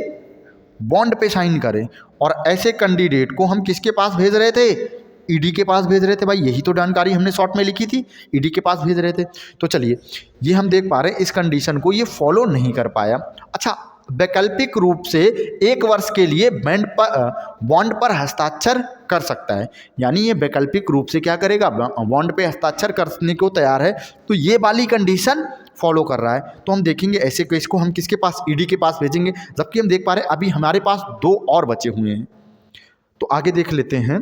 बॉन्ड पे साइन करे। और ऐसे कैंडिडेट को हम किसके पास भेज रहे थे, ईडी के पास भेज रहे थे भाई, यही तो जानकारी हमने शॉर्ट में लिखी थी, ईडी के पास भेज रहे थे। तो चलिए ये हम देख पा रहे हैं इस कंडीशन को ये फॉलो नहीं कर पाया। अच्छा वैकल्पिक रूप से 1 वर्ष के लिए बॉन्ड पर हस्ताक्षर कर सकता है, यानी ये वैकल्पिक रूप से क्या करेगा बॉन्ड पे हस्ताक्षर करने को तैयार है, तो ये वाली कंडीशन फॉलो कर रहा है। तो हम देखेंगे ऐसे केस को हम किसके पास, ईडी के पास भेजेंगे, जबकि हम देख पा रहे हैं अभी हमारे पास 2 और बचे हुए हैं। तो आगे देख लेते हैं,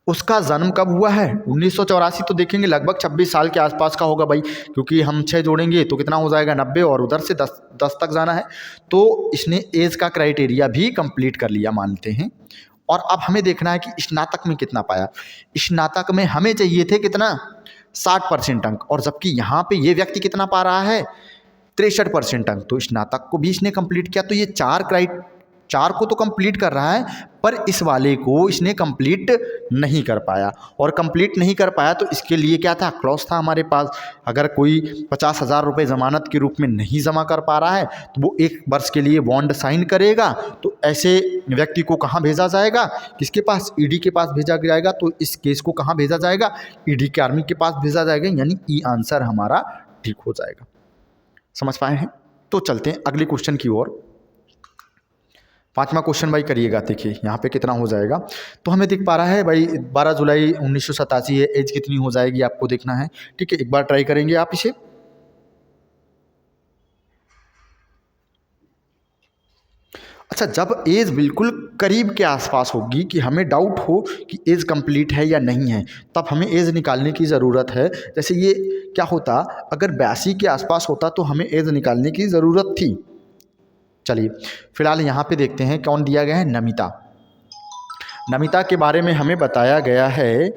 उसका जन्म कब हुआ है 1984, तो देखेंगे लगभग 26 साल के आसपास का होगा भाई, क्योंकि हम 6 जोड़ेंगे तो कितना हो जाएगा 90, और उधर से 10 तक जाना है। तो इसने एज का क्राइटेरिया भी कंप्लीट कर लिया मानते हैं। और अब हमें देखना है कि स्नातक में कितना पाया। स्नातक में हमें चाहिए थे कितना 60% अंक, और जबकि यहाँ पे ये व्यक्ति कितना पा रहा है 63% अंक, तो स्नातक को भी इसने कंप्लीट किया। तो ये 4 4 को तो कंप्लीट कर रहा है, पर इस वाले को इसने कंप्लीट नहीं कर पाया। और कंप्लीट नहीं कर पाया तो इसके लिए क्या था, क्लॉज था हमारे पास, अगर कोई 50,000 रुपये ज़मानत के रूप में नहीं जमा कर पा रहा है तो वो 1 वर्ष के लिए बॉन्ड साइन करेगा। तो ऐसे व्यक्ति को कहाँ भेजा जाएगा, किसके पास, ईडी के पास भेजा जाएगा। तो इस केस को कहाँ भेजा जाएगा, ईडी के आर्मी के पास भेजा जाएगा, यानी ई आंसर हमारा ठीक हो जाएगा। समझ पाए हैं? तो चलते हैं अगले क्वेश्चन की ओर। 5वां क्वेश्चन भाई करिएगा, देखिए यहाँ पे कितना हो जाएगा। तो हमें दिख पा रहा है भाई 12 जुलाई 1987 है, एज कितनी हो जाएगी आपको देखना है। ठीक है, एक बार ट्राई करेंगे आप इसे। अच्छा, जब एज बिल्कुल करीब के आसपास होगी कि हमें डाउट हो कि एज कंप्लीट है या नहीं है, तब हमें एज निकालने की ज़रूरत है। जैसे ये क्या होता, अगर 82 के आसपास होता तो हमें एज निकालने की ज़रूरत थी। चलिए फिलहाल यहाँ पे देखते हैं कौन दिया गया है, नमिता। नमिता के बारे में हमें बताया गया है,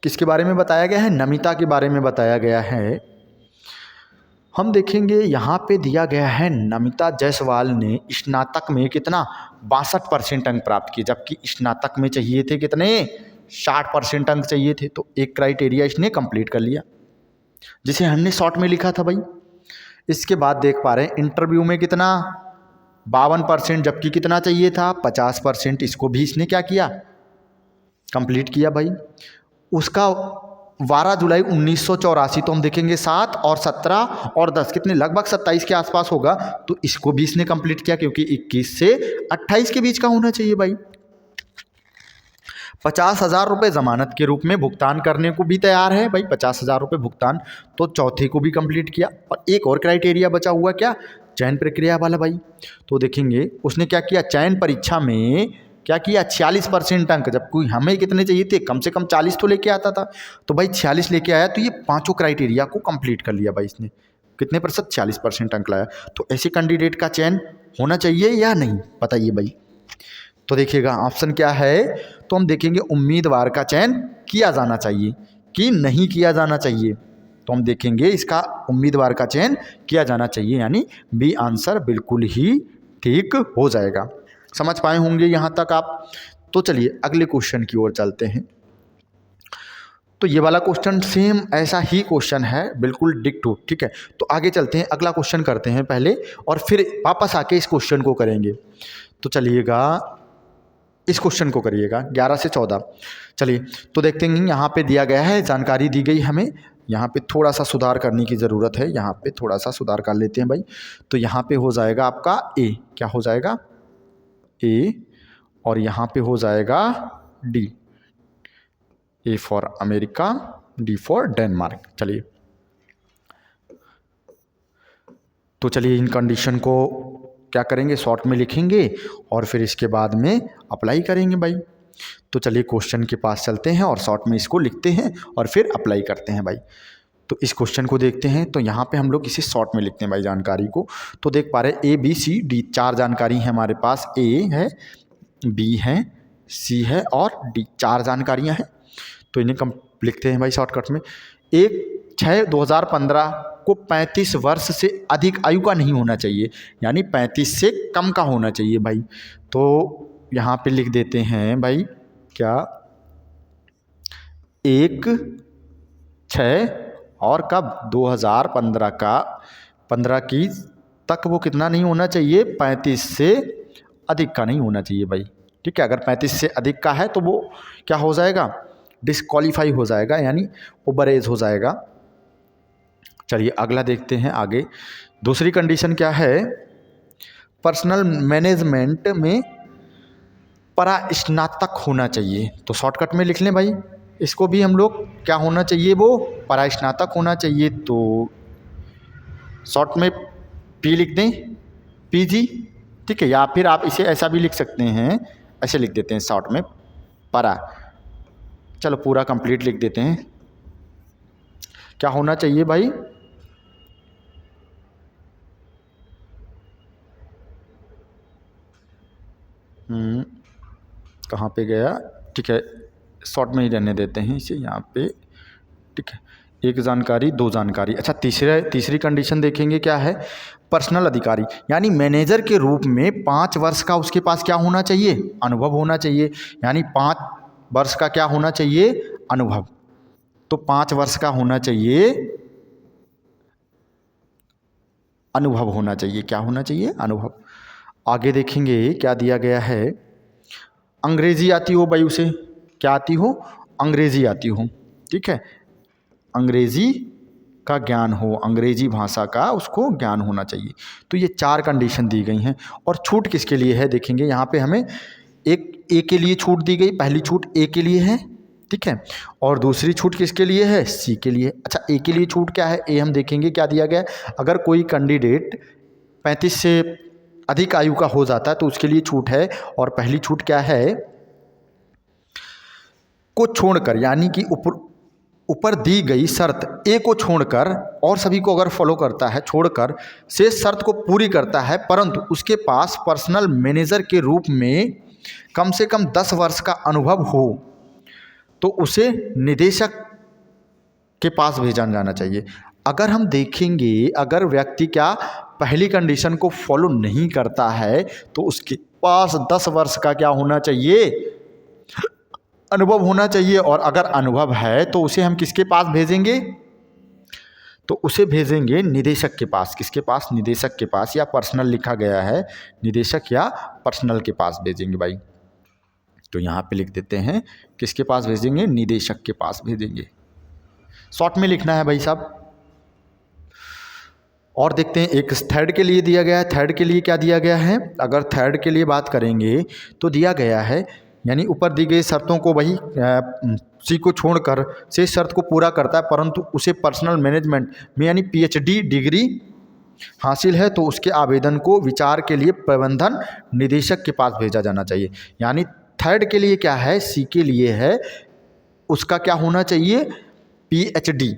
किसके बारे में बताया गया है, नमिता के बारे में बताया गया है। हम देखेंगे यहाँ पे दिया गया है नमिता जायसवाल ने स्नातक में कितना 62% अंक प्राप्त किए, जबकि स्नातक में चाहिए थे कितने 60% अंक चाहिए थे। तो एक क्राइटेरिया इसने कंप्लीट कर लिया, जिसे हमने शॉर्ट में लिखा था भाई। इसके बाद देख पा रहे हैं इंटरव्यू में कितना 52%, जबकि कितना चाहिए था 50%। इसको भी इसने क्या किया, कंप्लीट किया भाई। उसका 12 जुलाई 1984, तो हम देखेंगे 7 और 17 और 10 कितने, लगभग 27 के आसपास होगा। तो इसको भी इसने कंप्लीट किया, क्योंकि 21 से 28 के बीच का होना चाहिए भाई। 50,000 रुपये ज़मानत के रूप में भुगतान करने को भी तैयार है भाई, 50,000 रुपये भुगतान। तो चौथे को भी कंप्लीट किया। और एक और क्राइटेरिया बचा हुआ, क्या, चयन प्रक्रिया वाला भाई। तो देखेंगे उसने क्या किया, चयन परीक्षा में क्या किया 46% अंक, जबकि हमें कितने चाहिए थे, कम से कम 40 तो लेके आता था। तो भाई 46 लेके आया, तो ये पांचों क्राइटेरिया को कंप्लीट कर लिया भाई इसने। कितने प्रतिशत, 40% अंक लाया। तो ऐसे कैंडिडेट का चयन होना चाहिए या नहीं, बताइए भाई। तो देखिएगा ऑप्शन क्या है, तो हम देखेंगे उम्मीदवार का चयन किया जाना चाहिए कि नहीं किया जाना चाहिए। तो हम देखेंगे इसका उम्मीदवार का चयन किया जाना चाहिए, यानी बी आंसर बिल्कुल ही ठीक हो जाएगा। समझ पाए होंगे यहाँ तक आप। तो चलिए अगले क्वेश्चन की ओर चलते हैं। तो ये वाला क्वेश्चन सेम ऐसा ही क्वेश्चन है, बिल्कुल डिक्टो। ठीक है, तो आगे चलते हैं, अगला क्वेश्चन करते हैं पहले, और फिर वापस आके इस क्वेश्चन को करेंगे। तो चलिएगा इस क्वेश्चन को करिएगा 11 से 14। चलिए तो देखते हैं, यहाँ पे दिया गया है, जानकारी दी गई हमें। यहाँ पे थोड़ा सा सुधार करने की ज़रूरत है, यहाँ पे थोड़ा सा सुधार कर लेते हैं भाई। तो यहाँ पे हो जाएगा आपका ए, क्या हो जाएगा, ए, और यहाँ पे हो जाएगा D, A for America, D for Denmark. चलिए तो चलिए इन कंडीशन को क्या करेंगे, शॉर्ट में लिखेंगे और फिर इसके बाद में अप्लाई करेंगे भाई। तो चलिए क्वेश्चन के पास चलते हैं और शॉर्ट में इसको लिखते हैं और फिर अप्लाई करते हैं भाई। तो इस क्वेश्चन को देखते हैं। तो यहाँ पे हम लोग इसे शॉर्ट में लिखते हैं भाई जानकारी को। तो देख पा रहे हैं ए बी सी डी 4 जानकारी है हमारे पास, ए है, बी है, सी है और डी, 4 जानकारियाँ हैं। तो इन्हें कम लिखते हैं भाई शॉर्टकट में। 1/6/2015 को 35 वर्ष से अधिक आयु का नहीं होना चाहिए, यानी 35 से कम का होना चाहिए भाई। तो यहाँ पे लिख देते हैं भाई, क्या, 1/6 और कब 2015 का 15 की तक वो कितना नहीं होना चाहिए, 35 से अधिक का नहीं होना चाहिए भाई। ठीक है, अगर 35 से अधिक का है तो वो क्या हो जाएगा, डिस्क्वालीफाई हो जाएगा, यानी ओवर एज हो जाएगा। चलिए अगला देखते हैं आगे। दूसरी कंडीशन क्या है, पर्सनल मैनेजमेंट में परास्नातक होना चाहिए। तो शॉर्टकट में लिख लें भाई, इसको भी हम लोग क्या होना चाहिए, वो परास्नातक होना चाहिए। तो शॉर्ट में पी लिख दें, पीजी। ठीक है, या फिर आप इसे ऐसा भी लिख सकते हैं, ऐसे लिख देते हैं शॉर्ट में परा। चलो पूरा कंप्लीट लिख देते हैं, क्या होना चाहिए भाई, कहाँ पे गया, ठीक है शॉर्ट में ही रहने देते हैं इसे यहाँ पे। ठीक है, 1 जानकारी 2 जानकारी। अच्छा तीसरी कंडीशन देखेंगे क्या है, पर्सनल अधिकारी यानी मैनेजर के रूप में 5 वर्ष का उसके पास क्या होना चाहिए, अनुभव होना चाहिए। यानी 5 वर्ष का क्या होना चाहिए, अनुभव। तो 5 वर्ष का होना चाहिए, अनुभव होना चाहिए। क्या होना चाहिए, अनुभव। आगे देखेंगे क्या दिया गया है। अंग्रेजी आती हो भाई उसे, क्या आती हो, अंग्रेजी आती हो, ठीक है, अंग्रेजी का ज्ञान हो, अंग्रेजी भाषा का उसको ज्ञान होना चाहिए। तो ये 4 कंडीशन दी गई हैं। और छूट किसके लिए है, देखेंगे यहाँ पे हमें एक ए के लिए छूट दी गई, पहली छूट ए के लिए है, ठीक है, और दूसरी छूट किसके लिए है, सी के लिए। अच्छा, ए के लिए छूट क्या है, ए हम देखेंगे क्या दिया गया है। अगर कोई कैंडिडेट 35 से अधिक आयु का हो जाता है तो उसके लिए छूट है। और पहली छूट क्या है, को छोड़कर, यानी कि ऊपर दी गई शर्त ए को छोड़कर और सभी को अगर फॉलो करता है, छोड़कर से शर्त को पूरी करता है, परंतु उसके पास पर्सनल मैनेजर के रूप में कम से कम 10 वर्ष का अनुभव हो, तो उसे निदेशक के पास भेजा जाना चाहिए। अगर हम देखेंगे, अगर व्यक्ति क्या पहली कंडीशन को फॉलो नहीं करता है तो उसके पास 10 वर्ष का क्या होना चाहिए, अनुभव होना चाहिए। और अगर अनुभव है तो उसे हम किसके पास भेजेंगे, तो उसे भेजेंगे निदेशक के पास। किसके पास, निदेशक के पास, या पर्सनल लिखा गया है, निदेशक या पर्सनल के पास भेजेंगे भाई। तो यहाँ पे लिख देते हैं किसके पास भेजेंगे, निदेशक के पास भेजेंगे। शॉर्ट में लिखना है भाई साहब। और देखते हैं एक थर्ड के लिए दिया गया है। थर्ड के लिए क्या दिया गया है, अगर थर्ड के लिए बात करेंगे तो दिया गया है, यानी ऊपर दी गई शर्तों को वही सी को छोड़कर से शर्त को पूरा करता है, परंतु उसे पर्सनल मैनेजमेंट में यानी पीएचडी डिग्री हासिल है, तो उसके आवेदन को विचार के लिए प्रबंधन निदेशक के पास भेजा जाना चाहिए। यानी थर्ड के लिए क्या है, सी के लिए है, उसका क्या होना चाहिए, पीएचडी।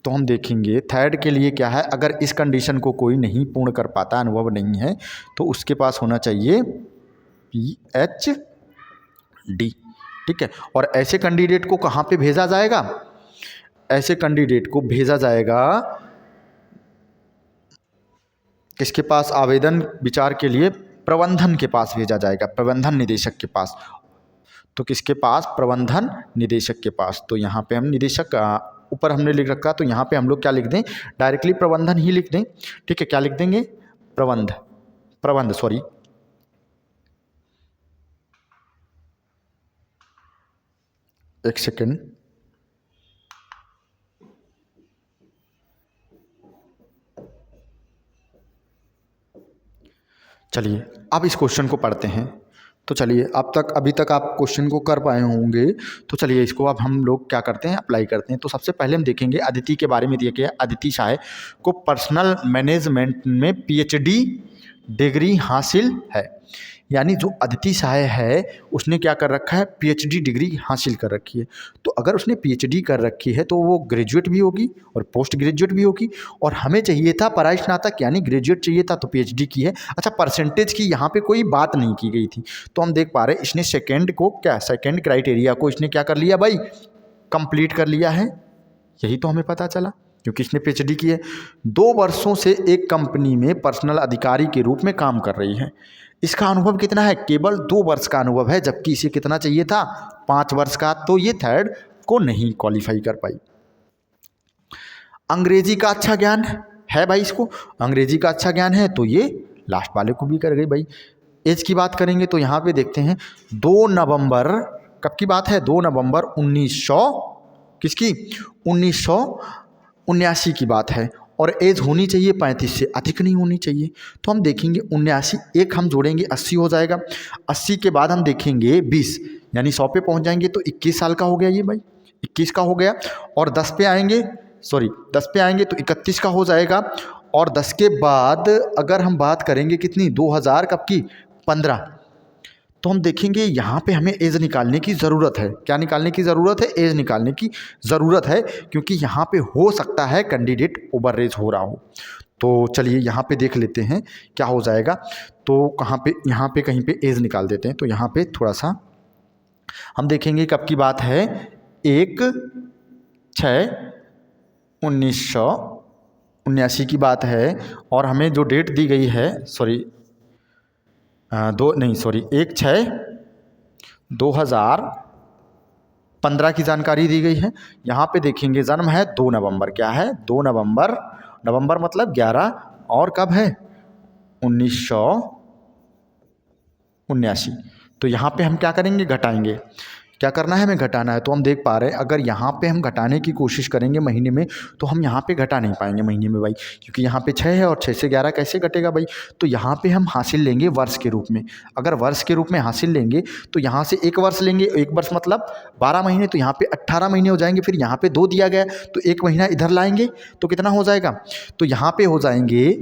तो हम देखेंगे थर्ड के लिए क्या है, अगर इस कंडीशन को कोई नहीं पूर्ण कर पाता, अनुभव नहीं है, तो उसके पास होना चाहिए पीएचडी, ठीक है। और ऐसे कैंडिडेट को कहाँ पे भेजा जाएगा, ऐसे कैंडिडेट को भेजा जाएगा किसके पास, आवेदन विचार के लिए प्रबंधन के पास भेजा जाएगा, प्रबंधन निदेशक के पास। तो किसके पास, प्रबंधन निदेशक के पास। तो यहाँ पे हम निदेशक ऊपर हमने लिख रखा, तो यहाँ पे हम लोग क्या लिख दें, डायरेक्टली प्रबंधन ही लिख दें, ठीक है। क्या लिख देंगे, प्रबंध सॉरी, एक सेकेंड, चलिए अब इस क्वेश्चन को पढ़ते हैं। तो चलिए अभी तक आप क्वेश्चन को कर पाए होंगे, तो चलिए इसको अब हम लोग क्या करते हैं, अप्लाई करते हैं। तो सबसे पहले हम देखेंगे अदिति के बारे में दिया गया। अदिति शाह को पर्सनल मैनेजमेंट में पीएचडी डिग्री हासिल है, यानी जो अदिति शाह है उसने क्या कर रखा है, पीएचडी डिग्री हासिल कर रखी है। तो अगर उसने पीएचडी कर रखी है तो वो ग्रेजुएट भी होगी और पोस्ट ग्रेजुएट भी होगी, और हमें चाहिए था परास्नातक यानी ग्रेजुएट चाहिए था, तो पीएचडी की है। अच्छा, परसेंटेज की यहाँ पे कोई बात नहीं की गई थी, तो हम देख पा रहे हैं इसने सेकेंड क्राइटेरिया को इसने क्या कर लिया भाई, कंप्लीट कर लिया है। यही तो हमें पता चला, क्योंकि इसने पीएचडी की है। 2 वर्षों से एक कंपनी में पर्सनल अधिकारी के रूप में काम कर रही है। इसका अनुभव कितना है, केवल 2 वर्ष का अनुभव है, जबकि इसे कितना चाहिए था, 5 वर्ष का। तो ये थर्ड को नहीं क्वालिफाई कर पाई। अंग्रेजी का अच्छा ज्ञान है भाई, इसको अंग्रेजी का अच्छा ज्ञान है, तो ये लास्ट वाले को भी कर गई भाई। एज की बात करेंगे तो यहाँ पे देखते हैं 2 नवंबर, कब की बात है, 2 नवंबर 1979 की बात है। और एज होनी चाहिए 35 से अधिक नहीं होनी चाहिए। तो हम देखेंगे 79, एक हम जोड़ेंगे 80 हो जाएगा। 80 के बाद हम देखेंगे 20, यानी 100 पे पहुंच जाएंगे तो 21 साल का हो गया ये भाई, 21 का हो गया। और 10 पे आएंगे तो 31 का हो जाएगा। और 10 के बाद अगर हम बात करेंगे कितनी, 2000 कब की, 15, तो हम देखेंगे यहाँ पे हमें एज निकालने की ज़रूरत है। क्या निकालने की ज़रूरत है, एज निकालने की ज़रूरत है, क्योंकि यहाँ पे हो सकता है कैंडिडेट ओवर एज हो रहा हो। तो चलिए यहाँ पे देख लेते हैं क्या हो जाएगा। तो कहाँ पे, यहाँ पे कहीं पे एज निकाल देते हैं। तो यहाँ पे थोड़ा सा हम देखेंगे कब की बात है, 1/6/1979 79 की बात है और हमें जो डेट दी गई है, सॉरी 1/6/2015 की जानकारी दी गई है। यहाँ पे देखेंगे जन्म है 2 नवंबर, क्या है 2 नवंबर, नवंबर मतलब 11, और कब है 1979। तो यहाँ पे हम क्या करेंगे, घटाएंगे। क्या करना है, हमें घटाना है। तो हम देख पा रहे हैं अगर यहाँ पे हम घटाने की कोशिश करेंगे महीने में, तो हम यहाँ पे घटा नहीं पाएंगे महीने में भाई, क्योंकि यहाँ पे 6 है और 6 से 11 कैसे घटेगा भाई। तो यहाँ पे हम हासिल लेंगे वर्ष के रूप में। अगर वर्ष के रूप में हासिल लेंगे तो यहाँ से एक वर्ष लेंगे, एक वर्ष मतलब 12 महीने, तो यहाँ पे 18 महीने हो जाएंगे। फिर यहाँ पे 2 दिया गया तो एक महीना इधर लाएंगे तो कितना हो जाएगा, तो यहाँ पे हो जाएंगे,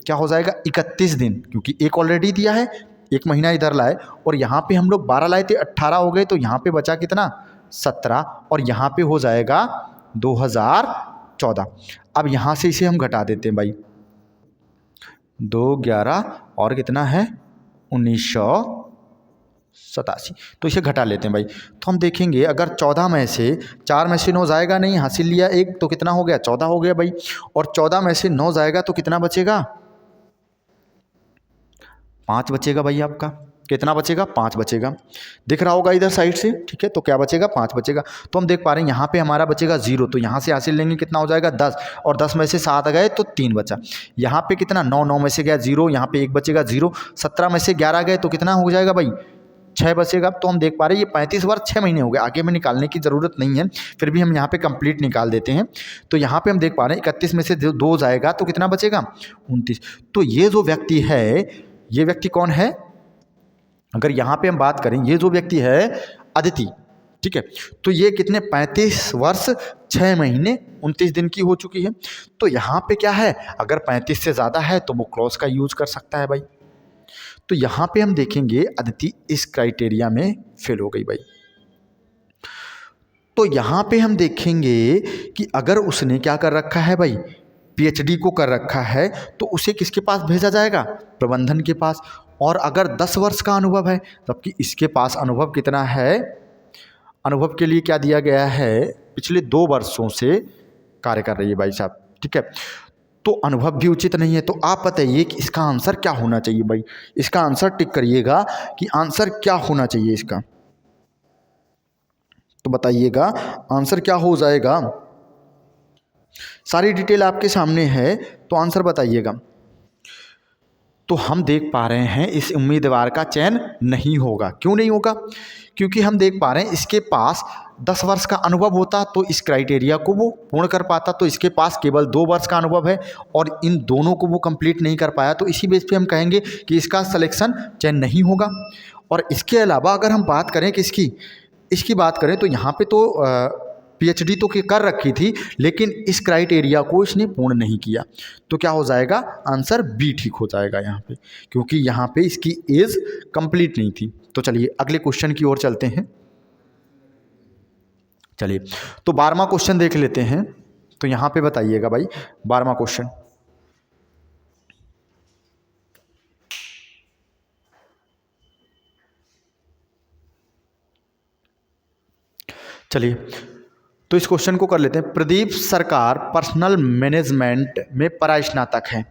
क्या हो जाएगा 31 दिन, क्योंकि एक ऑलरेडी दिया है, एक महीना इधर लाए और यहाँ पे हम लोग 12 लाए थे, 18 हो गए, तो यहाँ पे बचा कितना 17, और यहाँ पे हो जाएगा 2014। अब यहाँ से इसे हम घटा देते हैं भाई, 2 11 और कितना है 1987, तो इसे घटा लेते हैं भाई। तो हम देखेंगे अगर 14 में से 4 में से 9 जाएगा नहीं, हासिल लिया एक, तो कितना हो गया 14 हो गया भाई, और 14 में से 9 जाएगा तो कितना बचेगा 5 बचेगा भाई। आपका कितना बचेगा 5 बचेगा, दिख रहा होगा इधर साइड से, ठीक है। तो क्या बचेगा 5 बचेगा। तो हम देख पा रहे हैं यहाँ पे हमारा बचेगा 0, तो यहाँ से हासिल लेंगे कितना हो जाएगा 10, और 10 में से 7 गए तो 3 बचा। यहाँ पे कितना 9, 9 में से गया 0, यहाँ पे 1 बचेगा 0, 17 में से 11 गए तो कितना हो जाएगा भाई 6 बचेगा। तो हम देख पा रहे हैं ये 35 वर्ष 6 महीने हो गए, आगे में निकालने की ज़रूरत नहीं है, फिर भी हम यहाँ पे कंप्लीट निकाल देते हैं। तो यहाँ पे हम देख पा रहे हैं 31 में से 2 जाएगा तो कितना बचेगा 29। तो ये जो व्यक्ति है, ये व्यक्ति कौन है, अगर यहाँ पे हम बात करें, ये जो व्यक्ति है अदिति, ठीक है, तो ये कितने 35 वर्ष 6 महीने 29 दिन की हो चुकी है। तो यहाँ पे क्या है, अगर 35 से ज़्यादा है तो वो क्लॉज का यूज़ कर सकता है भाई। तो यहाँ पे हम देखेंगे अदिति इस क्राइटेरिया में फेल हो गई भाई। तो यहाँ पे हम देखेंगे कि अगर उसने क्या कर रखा है भाई, पीएचडी को कर रखा है, तो उसे किसके पास भेजा जाएगा, प्रबंधन के पास। और अगर 10 वर्ष का अनुभव है, जबकि इसके पास अनुभव कितना है, अनुभव के लिए क्या दिया गया है, पिछले 2 वर्षों से कार्य कर रही है भाई साहब, ठीक है। तो अनुभव भी उचित नहीं है। तो आप बताइए कि इसका आंसर क्या होना चाहिए भाई, इसका आंसर टिक करिएगा कि आंसर क्या होना चाहिए इसका। तो बताइएगा आंसर क्या हो जाएगा, सारी डिटेल आपके सामने है, तो आंसर बताइएगा। तो हम देख पा रहे हैं इस उम्मीदवार का चयन नहीं होगा। क्यों नहीं होगा, क्योंकि हम देख पा रहे हैं इसके पास 10 वर्ष का अनुभव होता तो इस क्राइटेरिया को वो पूर्ण कर पाता, तो इसके पास केवल 2 वर्ष का अनुभव है और इन दोनों को वो कंप्लीट नहीं कर पाया, तो इसी बेस पे हम कहेंगे कि इसका सिलेक्शन चयन नहीं होगा। और इसके अलावा अगर हम बात करें कि इसकी बात करें तो यहाँ पे तो पीएचडी तो कर रखी थी, लेकिन इस क्राइटेरिया को इसने पूर्ण नहीं किया। तो क्या हो जाएगा, आंसर बी ठीक हो जाएगा यहाँ पे, क्योंकि यहाँ पे इसकी एज कंप्लीट नहीं थी। तो चलिए अगले क्वेश्चन की ओर चलते हैं। चलिए तो 12वां क्वेश्चन देख लेते हैं। तो यहाँ पे बताइएगा भाई 12वां क्वेश्चन, चलिए तो इस क्वेश्चन को कर लेते हैं। प्रदीप सरकार पर्सनल मैनेजमेंट में परास्नातक है,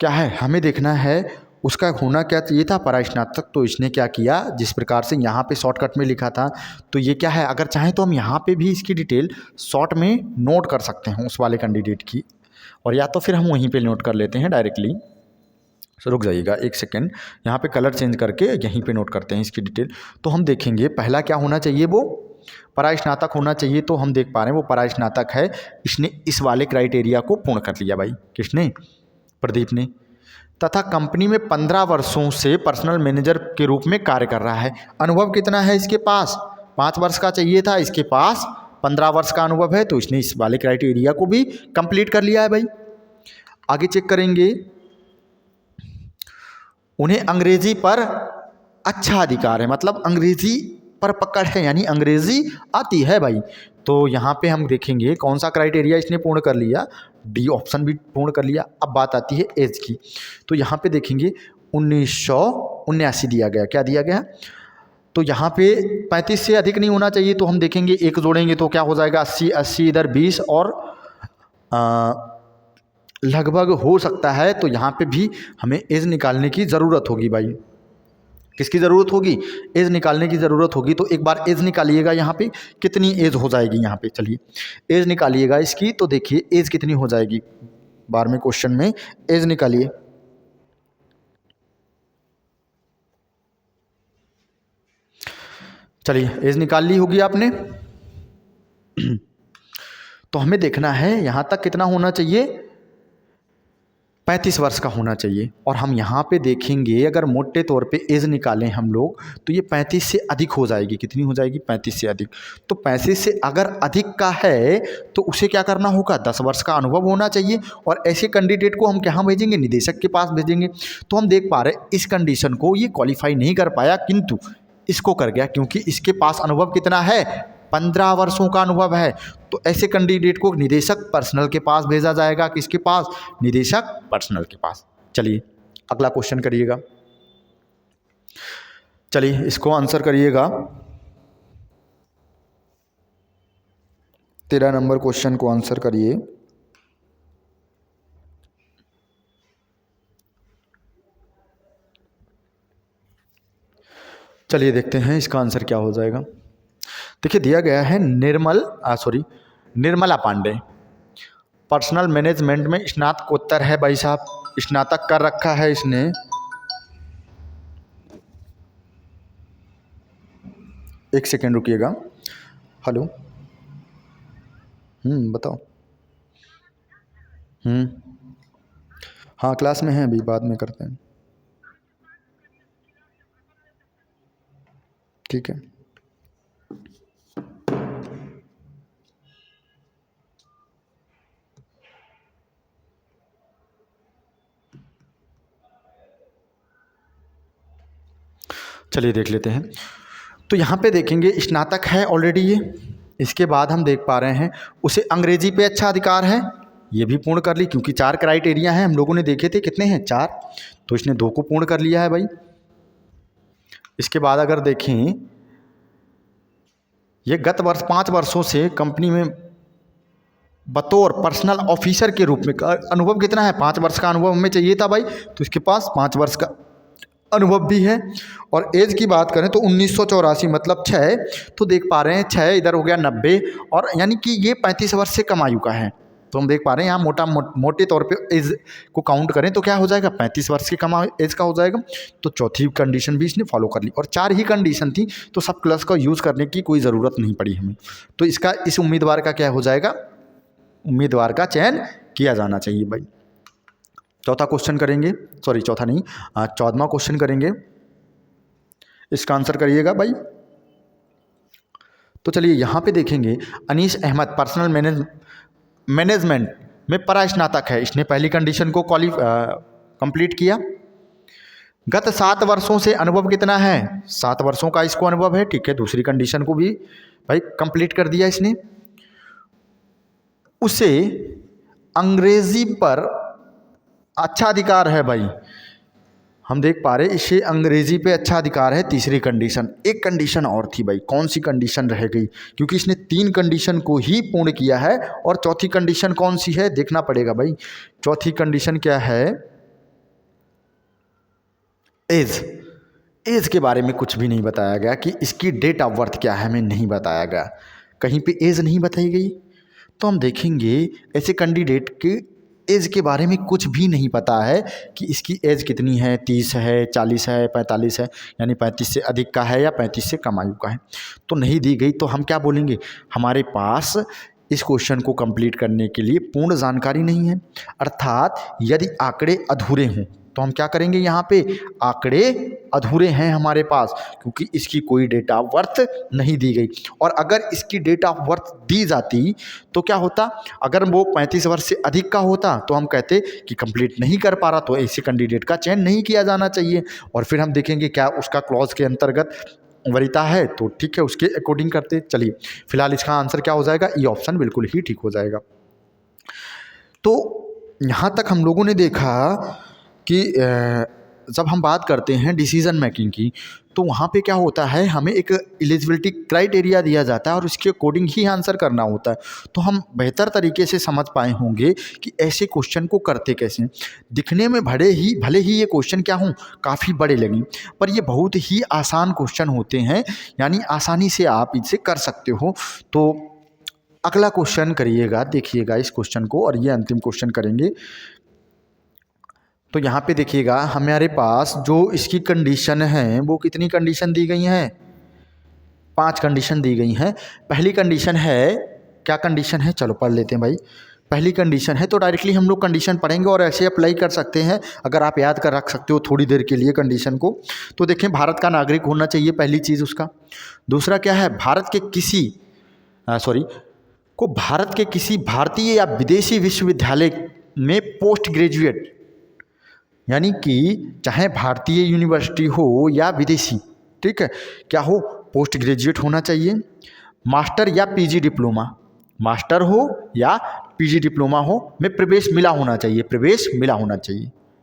क्या है हमें देखना है, उसका होना क्या चाहिए था परास्नातक। तो इसने क्या किया, जिस प्रकार से यहाँ पे शॉर्टकट में लिखा था, तो ये क्या है, अगर चाहें तो हम यहाँ पे भी इसकी डिटेल शॉर्ट में नोट कर सकते हैं उस वाले कैंडिडेट की, और या तो फिर हम वहीं पे नोट कर लेते हैं डायरेक्टली। तो रुक जाइएगा एक सेकेंड, यहाँ पे कलर चेंज करके यहीं पे नोट करते हैं इसकी डिटेल। तो हम देखेंगे पहला क्या होना चाहिए, वो परास्नातक होना चाहिए। तो हम देख पा रहे हैं वो परास्नातक है, इसने इस वाले क्राइटेरिया को पूर्ण कर लिया भाई, किसने, प्रदीप ने। तथा कंपनी में 15 वर्षों से पर्सनल मैनेजर के रूप में कार्य कर रहा है। अनुभव कितना है इसके पास, 5 वर्ष का चाहिए था, इसके पास 15 वर्ष का अनुभव है, तो इसने इस वाले क्राइटेरिया को भी कंप्लीट कर लिया है भाई। आगे चेक करेंगे, उन्हें अंग्रेजी पर अच्छा अधिकार है, मतलब अंग्रेजी पर पकड़ है, यानी अंग्रेजी आती है भाई। तो यहाँ पे हम देखेंगे कौन सा क्राइटेरिया इसने पूर्ण कर लिया, डी ऑप्शन भी पूर्ण कर लिया। अब बात आती है एज की, तो यहाँ पे देखेंगे 1979 दिया गया, क्या दिया गया, तो यहाँ पे 35 से अधिक नहीं होना चाहिए। तो हम देखेंगे एक जोड़ेंगे तो क्या हो जाएगा 80, 80 इधर 20 और लगभग हो सकता है, तो यहाँ पे भी हमें एज निकालने की ज़रूरत होगी भाई। किसकी ज़रूरत होगी? एज निकालने की ज़रूरत होगी। तो एक बार एज निकालिएगा, यहाँ पे कितनी एज हो जाएगी, यहाँ पे चलिए एज निकालिएगा इसकी। तो देखिए एज कितनी हो जाएगी, 12वें क्वेश्चन में एज निकालिए। चलिए एज निकाल ली होगी आपने। तो हमें देखना है यहाँ तक कितना होना चाहिए, 35 वर्ष का होना चाहिए। और हम यहाँ पे देखेंगे अगर मोटे तौर पे एज निकालें हम लोग, तो ये 35 से अधिक हो जाएगी। कितनी हो जाएगी? 35 से अधिक। तो 35 से अगर अधिक का है तो उसे क्या करना होगा? 10 वर्ष का अनुभव होना चाहिए। और ऐसे कैंडिडेट को हम कहाँ भेजेंगे? निदेशक के पास भेजेंगे। तो हम देख पा रहे इस कंडीशन को ये क्वालिफाई नहीं कर पाया, किंतु इसको कर गया, क्योंकि इसके पास अनुभव कितना है? 15 वर्षों का अनुभव है। तो ऐसे कैंडिडेट को निदेशक पर्सनल के पास भेजा जाएगा। किसके पास? निदेशक पर्सनल के पास। चलिए अगला क्वेश्चन करिएगा। चलिए इसको आंसर करिएगा। 13 नंबर क्वेश्चन को आंसर करिए। चलिए देखते हैं इसका आंसर क्या हो जाएगा। देखिए दिया गया है निर्मला पांडे, पर्सनल मैनेजमेंट में स्नातकोत्तर है भाई साहब, स्नातक कर रखा है इसने। एक सेकेंड रुकिएगा। हेलो, बताओ। हाँ क्लास में है, अभी बाद में करते हैं। ठीक है। चलिए देख लेते हैं। तो यहाँ पे देखेंगे स्नातक है ऑलरेडी ये। इसके बाद हम देख पा रहे हैं उसे अंग्रेजी पे अच्छा अधिकार है, ये भी पूर्ण कर ली, क्योंकि 4 क्राइटेरिया हैं हम लोगों ने देखे थे। कितने हैं? 4। तो इसने 2 को पूर्ण कर लिया है भाई। इसके बाद अगर देखें ये गत वर्ष 5 वर्षों से कंपनी में बतौर पर्सनल ऑफिसर के रूप में अनुभव कितना है? 5 वर्ष का अनुभव हमें चाहिए था भाई, तो इसके पास 5 वर्ष का अनुभव भी है। और एज की बात करें तो 1984 मतलब 6। तो देख पा रहे हैं 6 इधर हो गया 90, और यानी कि ये 35 वर्ष से कम आयु का है। तो हम देख पा रहे हैं यहाँ मोटे तौर पे एज को काउंट करें तो क्या हो जाएगा? 35 वर्ष के कम एज का हो जाएगा। तो चौथी कंडीशन भी इसने फॉलो कर ली, और 4 ही कंडीशन थी, तो सब क्लस का यूज़ करने की कोई ज़रूरत नहीं पड़ी हमें। तो इसका इस उम्मीदवार का क्या हो जाएगा? उम्मीदवार का चयन किया जाना चाहिए भाई। चौथा क्वेश्चन करेंगे, सॉरी चौथा नहीं, 14वां क्वेश्चन करेंगे। इसका आंसर करिएगा भाई। तो चलिए यहाँ पे देखेंगे अनीस अहमद पर्सनल मैनेजमेंट में परास्नातक है। इसने पहली कंडीशन को कंप्लीट किया। गत 7 वर्षों से अनुभव कितना है? 7 वर्षों का इसको अनुभव है। ठीक है, दूसरी कंडीशन को भी भाई कंप्लीट कर दिया इसने। उसे अंग्रेजी पर अच्छा अधिकार है भाई। हम देख पा रहे इसे अंग्रेजी पे अच्छा अधिकार है, तीसरी कंडीशन। एक कंडीशन और थी भाई, कौन सी कंडीशन रह गई? क्योंकि इसने 3 कंडीशन को ही पूर्ण किया है, और चौथी कंडीशन कौन सी है देखना पड़ेगा भाई। चौथी कंडीशन क्या है? एज के बारे में कुछ भी नहीं बताया गया कि इसकी डेट ऑफ बर्थ क्या है, हमें नहीं बताया गया, कहीं पे एज नहीं बताई गई। तो हम देखेंगे ऐसे कैंडिडेट के एज के बारे में कुछ भी नहीं पता है कि इसकी एज कितनी है, 30 है, 40 है, 45 है, यानी 35 से अधिक का है या 35 से कम आयु का है। तो नहीं दी गई, तो हम क्या बोलेंगे? हमारे पास इस क्वेश्चन को कंप्लीट करने के लिए पूर्ण जानकारी नहीं है। अर्थात यदि आंकड़े अधूरे हों तो हम क्या करेंगे? यहाँ पे आंकड़े अधूरे हैं हमारे पास, क्योंकि इसकी कोई डेट ऑफ बर्थ नहीं दी गई। और अगर इसकी डेट ऑफ बर्थ दी जाती तो क्या होता? अगर वो 35 वर्ष से अधिक का होता तो हम कहते कि कंप्लीट नहीं कर पा रहा, तो ऐसे कैंडिडेट का चयन नहीं किया जाना चाहिए। और फिर हम देखेंगे क्या उसका क्लॉज के अंतर्गत वरीयता है, तो ठीक है उसके अकॉर्डिंग करते। चलिए फिलहाल इसका आंसर क्या हो जाएगा? ये ऑप्शन बिल्कुल ही ठीक हो जाएगा। तो यहाँ तक हम लोगों ने देखा कि जब हम बात करते हैं डिसीज़न मेकिंग की, तो वहाँ पे क्या होता है, हमें एक एलिजिबिलिटी क्राइटेरिया दिया जाता है और उसके अकॉर्डिंग ही आंसर करना होता है। तो हम बेहतर तरीके से समझ पाए होंगे कि ऐसे क्वेश्चन को करते कैसे। दिखने में भले ही ये क्वेश्चन क्या हों, काफ़ी बड़े लगें, पर ये बहुत ही आसान क्वेश्चन होते हैं, यानी आसानी से आप इसे कर सकते हो। तो अगला क्वेश्चन करिएगा, देखिएगा इस क्वेश्चन को, और ये अंतिम क्वेश्चन करेंगे। तो यहाँ पे देखिएगा हमारे पास जो इसकी कंडीशन है वो कितनी कंडीशन दी गई हैं, 5 कंडीशन दी गई हैं। पहली कंडीशन है, क्या कंडीशन है, चलो पढ़ लेते हैं भाई। पहली कंडीशन है, तो डायरेक्टली हम लोग कंडीशन पढ़ेंगे और ऐसे अप्लाई कर सकते हैं, अगर आप याद कर रख सकते हो थोड़ी देर के लिए कंडीशन को। तो देखें, भारत का नागरिक होना चाहिए, पहली चीज़ उसका। दूसरा क्या है, भारत के किसी भारतीय या विदेशी विश्वविद्यालय में पोस्ट ग्रेजुएट, यानी कि चाहे भारतीय यूनिवर्सिटी हो या विदेशी, ठीक है, क्या हो, पोस्ट ग्रेजुएट होना चाहिए। मास्टर या पीजी डिप्लोमा, मास्टर हो या पीजी डिप्लोमा हो में प्रवेश मिला होना चाहिए,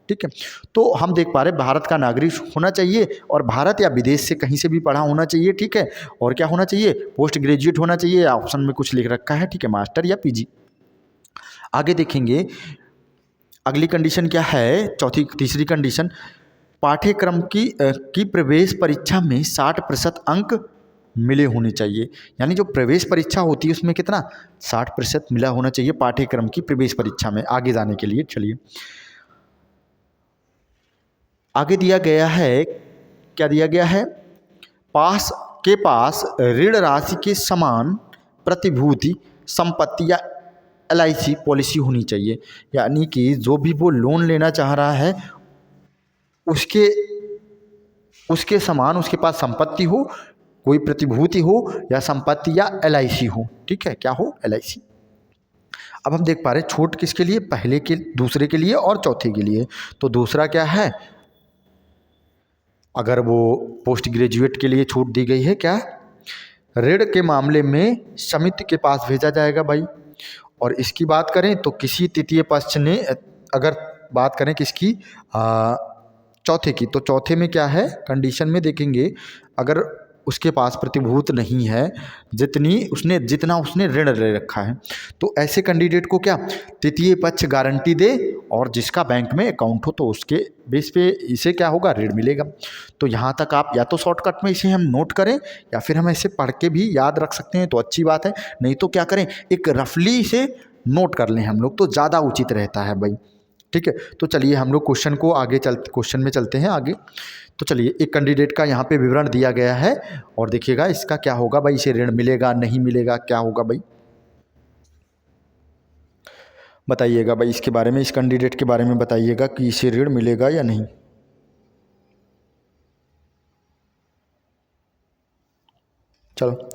ठीक है। तो हम देख पा रहे भारत का नागरिक होना चाहिए और भारत या विदेश से कहीं से भी पढ़ा होना चाहिए, ठीक है। और क्या होना चाहिए, पोस्ट ग्रेजुएट होना चाहिए, ऑप्शन में कुछ लिख रखा है, ठीक है, मास्टर या पीजी। आगे देखेंगे अगली कंडीशन क्या है, तीसरी कंडीशन, पाठ्यक्रम की प्रवेश परीक्षा में 60% अंक मिले होने चाहिए। यानी जो प्रवेश परीक्षा होती है उसमें कितना, 60% मिला होना चाहिए पाठ्यक्रम की प्रवेश परीक्षा में आगे जाने के लिए। चलिए आगे दिया गया है, क्या दिया गया है, पास ऋण राशि के समान प्रतिभूति संपत्ति या LIC पॉलिसी होनी चाहिए। यानी कि जो भी वो लोन लेना चाह रहा है उसके समान उसके पास संपत्ति हो, कोई प्रतिभूति हो या संपत्ति या LIC हो, ठीक है, क्या हो, LIC। अब हम देख पा रहे छूट किसके लिए, पहले के, दूसरे के लिए और चौथे के लिए। तो दूसरा क्या है, अगर वो पोस्ट ग्रेजुएट के लिए छूट दी गई है, क्या, ऋण के मामले में समिति के पास भेजा जाएगा भाई। और इसकी बात करें तो किसी तृतीय पक्ष ने, अगर बात करें किसकी, चौथे की, तो चौथे में क्या है, कंडीशन में देखेंगे, अगर उसके पास प्रतिभूत नहीं है जितना उसने ऋण ले रखा है, तो ऐसे कैंडिडेट को क्या, तृतीय पक्ष गारंटी दे और जिसका बैंक में अकाउंट हो, तो उसके बेस पे इसे क्या होगा, ऋण मिलेगा। तो यहाँ तक आप या तो शॉर्टकट में इसे हम नोट करें या फिर हम ऐसे पढ़ के भी याद रख सकते हैं, तो अच्छी बात है। नहीं तो क्या करें, एक रफली से नोट कर लें हम लोग, तो ज़्यादा उचित रहता है भाई, ठीक है। तो चलिए हम लोग क्वेश्चन में चलते हैं आगे। तो चलिए, एक कैंडिडेट का यहाँ पे विवरण दिया गया है और देखिएगा इसका क्या होगा भाई, इसे ऋण मिलेगा नहीं मिलेगा, क्या होगा भाई, बताइएगा भाई इसके बारे में, इस कैंडिडेट के बारे में बताइएगा कि इसे ऋण मिलेगा या नहीं। चलो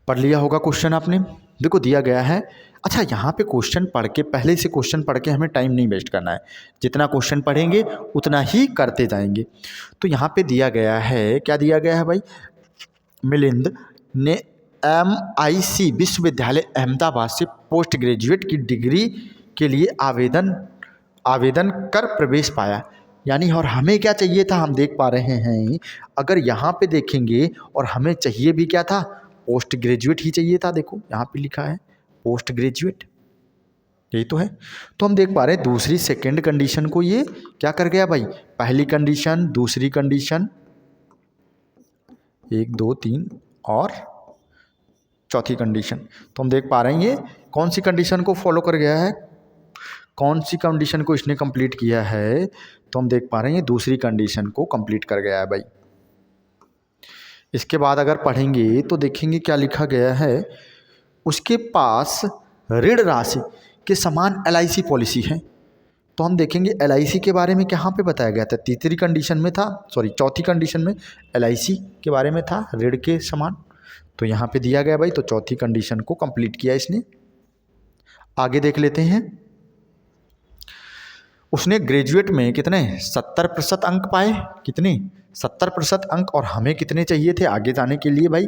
पढ़ लिया होगा क्वेश्चन आपने, देखो दिया गया है। अच्छा, यहाँ पे क्वेश्चन पढ़ के, पहले से क्वेश्चन पढ़ के हमें टाइम नहीं वेस्ट करना है, जितना क्वेश्चन पढ़ेंगे उतना ही करते जाएंगे। तो यहाँ पे दिया गया है, क्या दिया गया है भाई, मिलिंद ने MIC विश्वविद्यालय अहमदाबाद से पोस्ट ग्रेजुएट की डिग्री के लिए आवेदन कर प्रवेश पाया। यानी और हमें क्या चाहिए था, हम देख पा रहे हैं, अगर यहाँ पे देखेंगे और हमें चाहिए भी क्या था, पोस्ट ग्रेजुएट ही चाहिए था। देखो यहाँ पे लिखा है पोस्ट ग्रेजुएट, यही तो है। तो हम देख पा रहे हैं दूसरी सेकंड कंडीशन को ये क्या कर गया भाई, पहली कंडीशन, दूसरी कंडीशन, 1 2 3 और चौथी कंडीशन। तो हम देख पा रहे हैं ये कौन सी कंडीशन को फॉलो कर गया है, कौन सी कंडीशन को इसने कंप्लीट किया है। तो हम देख पा रहे हैं ये दूसरी कंडीशन को कंप्लीट कर गया है भाई। इसके बाद अगर पढ़ेंगे तो देखेंगे क्या लिखा गया है, उसके पास ऋण राशि के समान LIC पॉलिसी है। तो हम देखेंगे LIC के बारे में कहाँ पे बताया गया था, तीसरी कंडीशन में था, चौथी कंडीशन में LIC के बारे में था, ऋण के समान। तो यहाँ पे दिया गया भाई, तो चौथी कंडीशन को कंप्लीट किया इसने। आगे देख लेते हैं, उसने ग्रेजुएट में कितने 70% अंक पाए, कितने 70% अंक, और हमें कितने चाहिए थे आगे जाने के लिए भाई,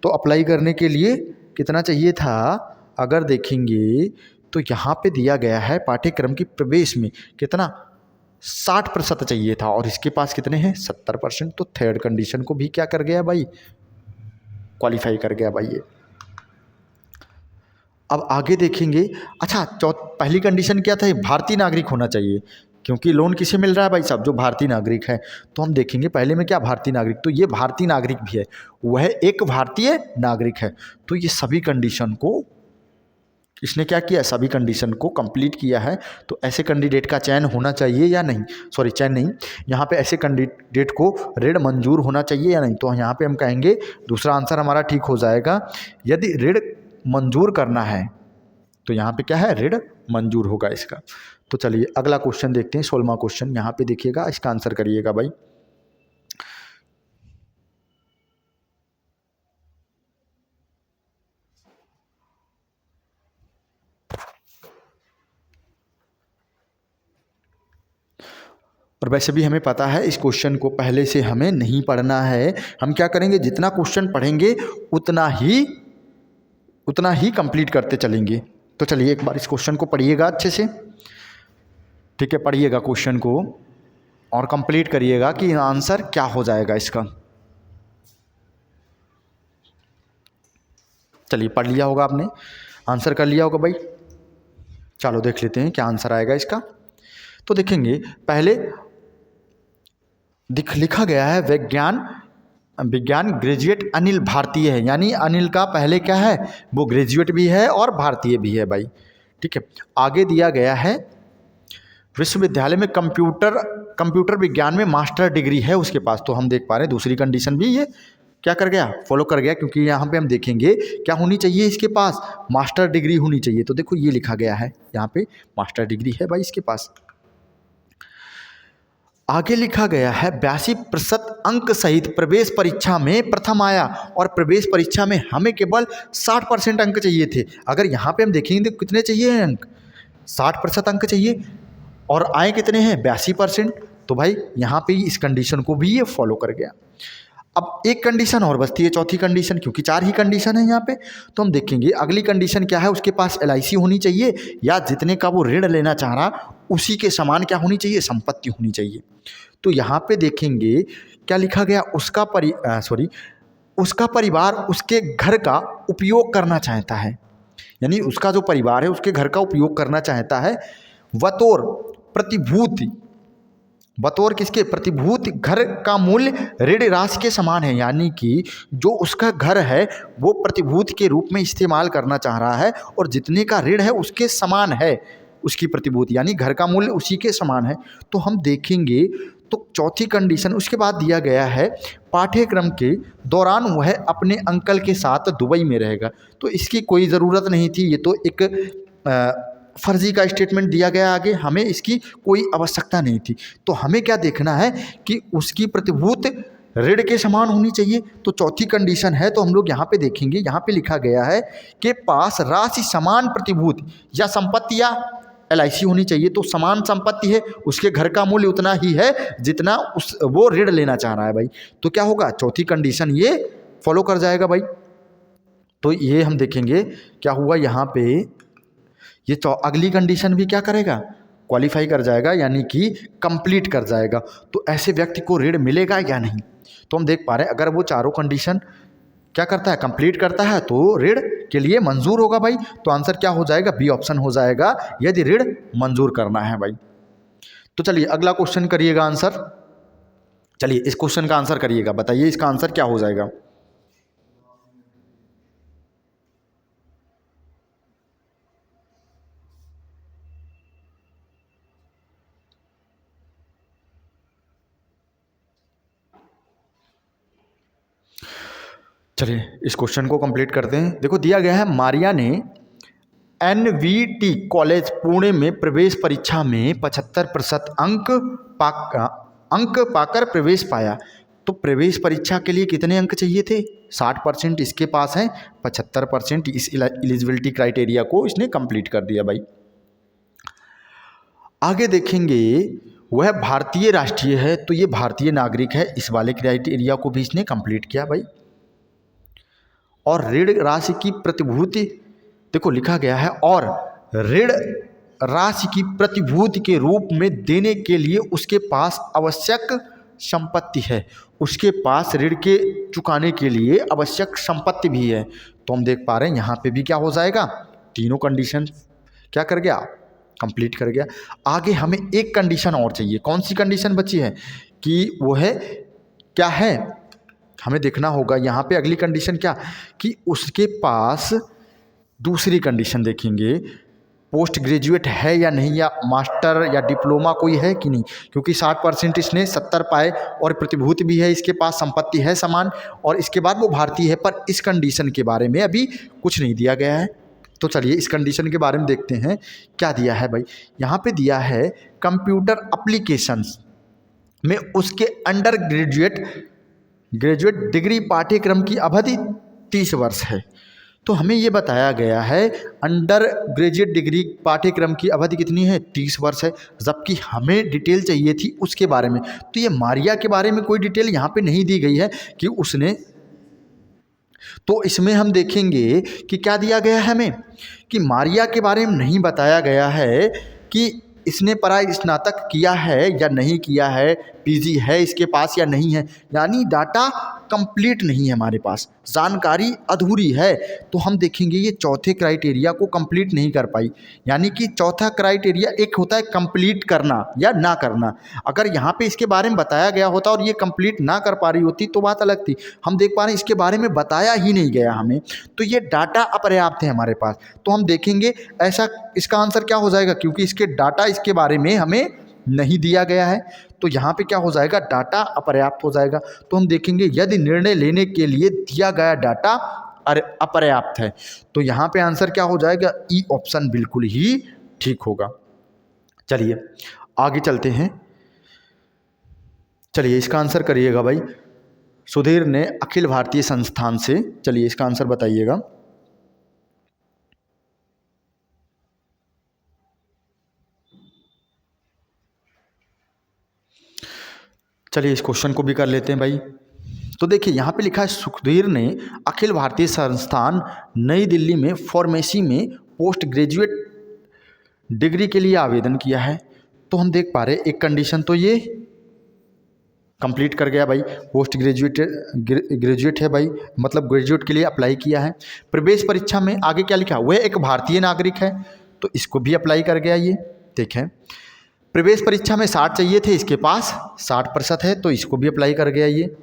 तो अप्लाई करने के लिए कितना चाहिए था, अगर देखेंगे तो यहाँ पे दिया गया है पाठ्यक्रम की प्रवेश में कितना 60% चाहिए था और इसके पास कितने हैं 70%। तो थर्ड कंडीशन को भी क्या कर गया भाई, क्वालिफाई कर गया भाई ये। अब आगे देखेंगे। अच्छा, पहली कंडीशन क्या था, भारतीय नागरिक होना चाहिए, क्योंकि लोन किसे मिल रहा है भाई साहब, जो भारतीय नागरिक है। तो हम देखेंगे पहले में क्या, भारतीय नागरिक, तो ये भारतीय नागरिक भी है, वह एक भारतीय नागरिक है। तो ये सभी कंडीशन को इसने क्या किया, सभी कंडीशन को कंप्लीट किया है। तो ऐसे कैंडिडेट का चयन होना चाहिए या नहीं, सॉरी चयन नहीं, यहाँ पे ऐसे कैंडिडेट को ऋण मंजूर होना चाहिए या नहीं। तो यहाँ पे हम कहेंगे दूसरा आंसर हमारा ठीक हो जाएगा। यदि ऋण मंजूर करना है तो यहाँ पे क्या है, ऋण मंजूर होगा इसका। तो चलिए अगला क्वेश्चन देखते हैं, 16वां क्वेश्चन। यहाँ पे देखिएगा, इसका आंसर करिएगा भाई। और वैसे भी हमें पता है इस क्वेश्चन को पहले से हमें नहीं पढ़ना है। हम क्या करेंगे, जितना क्वेश्चन पढ़ेंगे उतना ही कंप्लीट करते चलेंगे। तो चलिए एक बार इस क्वेश्चन को पढ़िएगा अच्छे से, ठीक है, पढ़िएगा क्वेश्चन को और कंप्लीट करिएगा कि आंसर क्या हो जाएगा इसका। चलिए पढ़ लिया होगा आपने, आंसर कर लिया होगा भाई। चलो देख लेते हैं क्या आंसर आएगा इसका। तो देखेंगे पहले लिखा गया है विज्ञान ग्रेजुएट अनिल भारतीय है, यानी अनिल का पहले क्या है, वो ग्रेजुएट भी है और भारतीय भी है भाई, ठीक है। आगे दिया गया है विश्वविद्यालय में कंप्यूटर विज्ञान में मास्टर डिग्री है उसके पास। तो हम देख पा रहे हैं दूसरी कंडीशन भी ये क्या कर गया, फॉलो कर गया, क्योंकि यहाँ पे हम देखेंगे क्या होनी चाहिए इसके पास, मास्टर डिग्री होनी चाहिए। तो देखो ये लिखा गया है यहाँ पे मास्टर डिग्री है भाई इसके पास। आगे लिखा गया है 82% अंक सहित प्रवेश परीक्षा में प्रथम आया, और प्रवेश परीक्षा में हमें केवल 60% अंक चाहिए थे। अगर यहाँ पे हम देखेंगे तो कितने चाहिए अंक, 60% अंक चाहिए, और आए कितने हैं 82%। तो भाई यहाँ पे इस कंडीशन को भी ये फॉलो कर गया। अब एक कंडीशन और बचती है, चौथी कंडीशन, क्योंकि 4 ही कंडीशन है यहाँ पे। तो हम देखेंगे अगली कंडीशन क्या है, उसके पास LIC होनी चाहिए, या जितने का वो ऋण लेना चाह रहा उसी के समान क्या होनी चाहिए, संपत्ति होनी चाहिए। तो यहाँ पे देखेंगे क्या लिखा गया, उसका परिवार उसके घर का उपयोग करना चाहता है, यानी उसका जो परिवार है उसके घर का उपयोग करना चाहता है, बतौर किसके, प्रतिभूति घर का मूल्य ऋण राशि के समान है, यानी कि जो उसका घर है वो प्रतिभूति के रूप में इस्तेमाल करना चाह रहा है, और जितने का ऋण है उसके समान है उसकी प्रतिभूति, यानी घर का मूल्य उसी के समान है। तो हम देखेंगे तो चौथी कंडीशन, उसके बाद दिया गया है पाठ्यक्रम के दौरान वह अपने अंकल के साथ दुबई में रहेगा। तो इसकी कोई ज़रूरत नहीं थी, ये तो एक फर्जी का स्टेटमेंट दिया गया, आगे हमें इसकी कोई आवश्यकता नहीं थी। तो हमें क्या देखना है कि उसकी प्रतिभूति ऋण के समान होनी चाहिए। तो चौथी कंडीशन है, तो हम लोग यहाँ पे देखेंगे, यहाँ पे लिखा गया है कि पास राशि समान प्रतिभूति या संपत्ति या LIC होनी चाहिए। तो समान संपत्ति है, उसके घर का मूल्य उतना ही है जितना वो ऋण लेना चाह रहा है भाई। तो क्या होगा, चौथी कंडीशन ये फॉलो कर जाएगा भाई। तो ये हम देखेंगे क्या हुआ यहाँ पे, ये अगली कंडीशन भी क्या करेगा, क्वालिफाई कर जाएगा, यानी कि कंप्लीट कर जाएगा। तो ऐसे व्यक्ति को ऋण मिलेगा या नहीं। तो हम देख पा रहे हैं अगर वो चारों कंडीशन क्या करता है, कंप्लीट करता है, तो ऋण के लिए मंजूर होगा भाई। तो आंसर क्या हो जाएगा, बी ऑप्शन हो जाएगा, यदि ऋण मंजूर करना है भाई। तो चलिए अगला क्वेश्चन करिएगा आंसर, चलिए इस क्वेश्चन का आंसर करिएगा, बताइए इसका आंसर क्या हो जाएगा। चलिए इस क्वेश्चन को कंप्लीट करते हैं। देखो दिया गया है मारिया ने NVT कॉलेज पुणे में प्रवेश परीक्षा में 75% अंक पाकर प्रवेश पाया। तो प्रवेश परीक्षा के लिए कितने अंक चाहिए थे, 60%, इसके पास है 75%। इस एलिजिबिलिटी क्राइटेरिया को इसने कंप्लीट कर दिया भाई। आगे देखेंगे वह भारतीय राष्ट्रीय है, तो ये भारतीय नागरिक है, इस वाले क्राइटेरिया को भी इसने कंप्लीट किया भाई। और ऋण राशि की प्रतिभूति देखो लिखा गया है, और ऋण राशि की प्रतिभूति के रूप में देने के लिए उसके पास आवश्यक संपत्ति है, उसके पास ऋण के चुकाने के लिए आवश्यक संपत्ति भी है। तो हम देख पा रहे हैं यहाँ पे भी क्या हो जाएगा, तीनों कंडीशन क्या कर गया, कंप्लीट कर गया। आगे हमें एक कंडीशन और चाहिए, कौन सी कंडीशन बची है कि वो है क्या है, हमें देखना होगा यहाँ पे अगली कंडीशन क्या, कि उसके पास दूसरी कंडीशन देखेंगे, पोस्ट ग्रेजुएट है या नहीं, या मास्टर या डिप्लोमा कोई है कि नहीं, क्योंकि 60% इसने 70 पाए और प्रतिभूति भी है इसके पास, संपत्ति है समान, और इसके बाद वो भारतीय है। पर इस कंडीशन के बारे में अभी कुछ नहीं दिया गया है। तो चलिए इस कंडीशन के बारे में देखते हैं क्या दिया है भाई। यहाँ पे दिया है कंप्यूटर एप्लीकेशंस में उसके अंडर ग्रेजुएट डिग्री पाठ्यक्रम की अवधि 30 वर्ष है। तो हमें ये बताया गया है अंडर ग्रेजुएट डिग्री पाठ्यक्रम की अवधि कितनी है, 30 वर्ष है, जबकि हमें डिटेल चाहिए थी उसके बारे में। तो ये मारिया के बारे में कोई डिटेल यहाँ पे नहीं दी गई है कि उसने, तो इसमें हम देखेंगे कि क्या दिया गया है हमें, कि मारिया के बारे में नहीं बताया गया है कि इसने पराई स्नातक किया है या नहीं किया है, पीजी है इसके पास या नहीं है, यानी डाटा कंप्लीट नहीं है हमारे पास, जानकारी अधूरी है। तो हम देखेंगे ये चौथे क्राइटेरिया को कंप्लीट नहीं कर पाई, यानी कि चौथा क्राइटेरिया एक होता है कंप्लीट करना या ना करना। अगर यहाँ पे इसके बारे में बताया गया होता और ये कंप्लीट ना कर पा रही होती तो बात अलग थी। हम देख पा रहे हैं इसके बारे में बताया ही नहीं गया हमें, तो ये डाटा अपर्याप्त है हमारे पास। तो हम देखेंगे ऐसा, इसका आंसर क्या हो जाएगा, क्योंकि इसके डाटा इसके बारे में हमें नहीं दिया गया है, तो यहाँ पे क्या हो जाएगा, डाटा अपर्याप्त हो जाएगा। तो हम देखेंगे यदि निर्णय लेने के लिए दिया गया डाटा अपर्याप्त है, तो यहाँ पे आंसर क्या हो जाएगा, ई ऑप्शन बिल्कुल ही ठीक होगा। चलिए आगे चलते हैं। चलिए इसका आंसर करिएगा भाई, सुधीर ने अखिल भारतीय संस्थान से, चलिए इसका आंसर बताइएगा। चलिए इस क्वेश्चन को भी कर लेते हैं भाई। तो देखिए यहाँ पे लिखा है सुधीर ने अखिल भारतीय संस्थान नई दिल्ली में फार्मेसी में पोस्ट ग्रेजुएट डिग्री के लिए आवेदन किया है। तो हम देख पा रहे एक कंडीशन तो ये कंप्लीट कर गया भाई, पोस्ट ग्रेजुएट है भाई, मतलब ग्रेजुएट के लिए अप्लाई किया है। प्रवेश परीक्षा में आगे क्या लिखा, वह एक भारतीय नागरिक है, तो इसको भी अप्लाई कर गया ये। देखें प्रवेश परीक्षा में 60 चाहिए थे, इसके पास 60% है, तो इसको भी अप्लाई कर गया ये।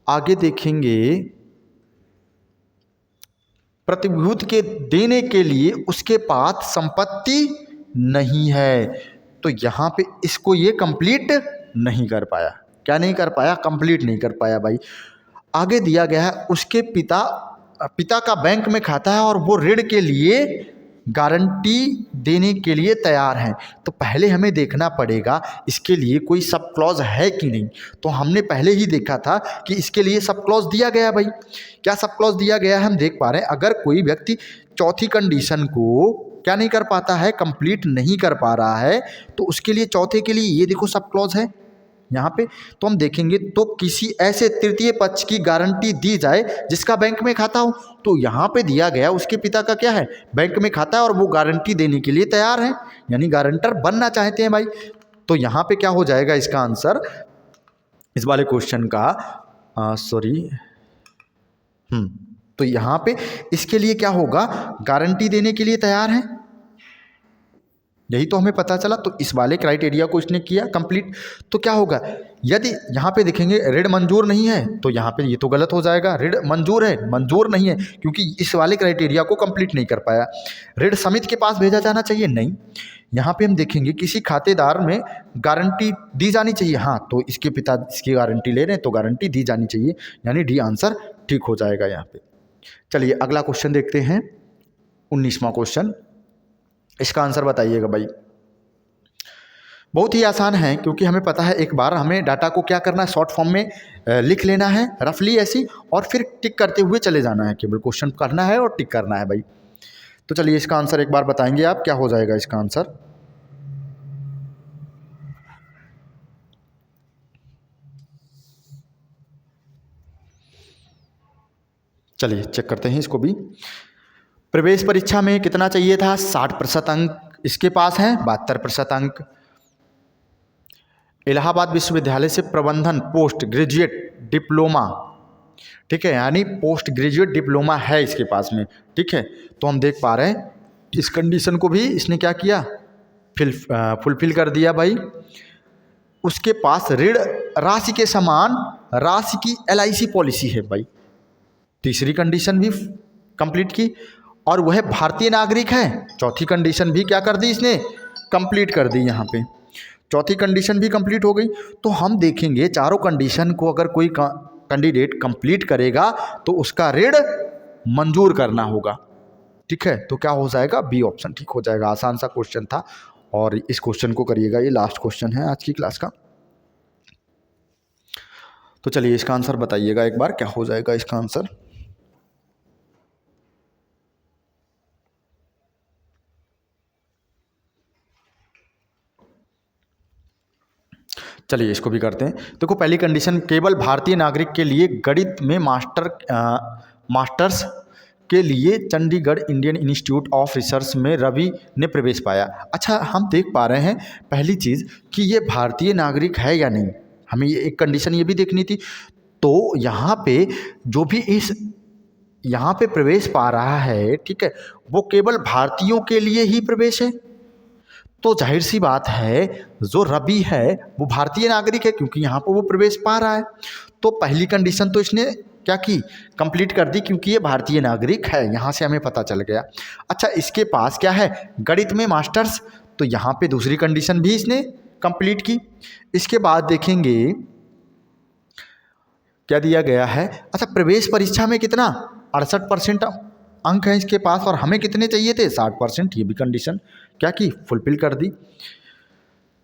आगे देखेंगे प्रतिभूति के देने के लिए उसके पास संपत्ति नहीं है, तो यहाँ पे इसको ये कंप्लीट नहीं कर पाया। क्या नहीं कर पाया, कंप्लीट नहीं कर पाया भाई। आगे दिया गया है उसके पिता का बैंक में खाता है और वो ऋण के लिए गारंटी देने के लिए तैयार हैं। तो पहले हमें देखना पड़ेगा इसके लिए कोई सब क्लॉज है कि नहीं। तो हमने पहले ही देखा था कि इसके लिए सब क्लॉज दिया गया भाई। क्या सब क्लॉज दिया गया है, हम देख पा रहे हैं अगर कोई व्यक्ति चौथी कंडीशन को क्या नहीं कर पाता है, कंप्लीट नहीं कर पा रहा है, तो उसके लिए चौथे के लिए ये देखो सब क्लॉज है यहाँ पे। तो हम देखेंगे तो किसी ऐसे तृतीय पक्ष की गारंटी दी जाए जिसका बैंक में खाता हो, तो यहाँ पे दिया गया उसके पिता का क्या है, बैंक में खाता है और वो गारंटी देने के लिए तैयार है, यानी गारंटर बनना चाहते हैं भाई। तो यहाँ पे क्या हो जाएगा इसका आंसर इस वाले क्वेश्चन का, तो यहाँ पे इसके लिए क्या होगा, गारंटी देने के लिए तैयार है, यही तो हमें पता चला। तो इस वाले क्राइटेरिया को इसने किया कंप्लीट। तो क्या होगा, यदि यहाँ पे देखेंगे ऋण मंजूर नहीं है, तो यहाँ पे ये तो गलत हो जाएगा, ऋण मंजूर है, मंजूर नहीं है, क्योंकि इस वाले क्राइटेरिया को कंप्लीट नहीं कर पाया। ऋण समिति के पास भेजा जाना चाहिए, नहीं। यहाँ पे हम देखेंगे किसी खातेदार में गारंटी दी जानी चाहिए, हाँ, तो इसके पिता इसकी गारंटी ले रहे हैं तो गारंटी दी जानी चाहिए, यानी डी आंसर ठीक हो जाएगा यहाँ पे। चलिए अगला क्वेश्चन देखते हैं, 19वां क्वेश्चन। इसका आंसर बताइएगा भाई। बहुत ही आसान है, क्योंकि हमें पता है एक बार हमें डाटा को क्या करना है, शॉर्ट फॉर्म में लिख लेना है रफली ऐसी, और फिर टिक करते हुए चले जाना है, केवल क्वेश्चन करना है और टिक करना है भाई। तो चलिए इसका आंसर एक बार बताएंगे आप, क्या हो जाएगा इसका आंसर। चलिए चेक करते हैं इसको भी। प्रवेश परीक्षा में कितना चाहिए था? 60% अंक। इसके पास हैं 72% अंक। इलाहाबाद विश्वविद्यालय से प्रबंधन पोस्ट ग्रेजुएट डिप्लोमा, ठीक है, यानी पोस्ट ग्रेजुएट डिप्लोमा है इसके पास में, ठीक है। तो हम देख पा रहे हैं इस कंडीशन को भी इसने क्या किया, फुलफिल कर दिया भाई। उसके पास ऋण राशि के समान राशि की LIC पॉलिसी है भाई, तीसरी कंडीशन भी कंप्लीट की। और वह भारतीय नागरिक है, चौथी कंडीशन भी क्या कर दी इसने, कंप्लीट कर दी। यहाँ पे चौथी कंडीशन भी कंप्लीट हो गई। तो हम देखेंगे चारों कंडीशन को अगर कोई कैंडिडेट कंप्लीट करेगा तो उसका ऋण मंजूर करना होगा, ठीक है। तो क्या हो जाएगा, बी ऑप्शन ठीक हो जाएगा। आसान सा क्वेश्चन था और इस क्वेश्चन को करिएगा, ये लास्ट क्वेश्चन है आज की क्लास का। तो चलिए इसका आंसर बताइएगा एक बार, क्या हो जाएगा इसका आंसर। चलिए इसको भी करते हैं। देखो पहली कंडीशन, केवल भारतीय नागरिक के लिए गणित में मास्टर्स के लिए Chandigarh Indian institute of research में रवि ने प्रवेश पाया। अच्छा, हम देख पा रहे हैं पहली चीज़ कि ये भारतीय नागरिक है या नहीं, हमें ये एक कंडीशन ये भी देखनी थी। तो यहाँ पे जो भी यहाँ पे प्रवेश पा रहा है, ठीक है, वो केवल भारतीयों के लिए ही प्रवेश है। तो जाहिर सी बात है जो रवि है वो भारतीय नागरिक है, क्योंकि यहाँ पर वो प्रवेश पा रहा है। तो पहली कंडीशन तो इसने क्या की, कंप्लीट कर दी, क्योंकि ये भारतीय नागरिक है, यहाँ से हमें पता चल गया। अच्छा, इसके पास क्या है, गणित में मास्टर्स, तो यहाँ पे दूसरी कंडीशन भी इसने कंप्लीट की। इसके बाद देखेंगे क्या दिया गया है। अच्छा, प्रवेश परीक्षा में कितना, 68% अंक है इसके पास, और हमें कितने चाहिए थे, 60%। ये भी कंडीशन क्या की, फुलफिल कर दी।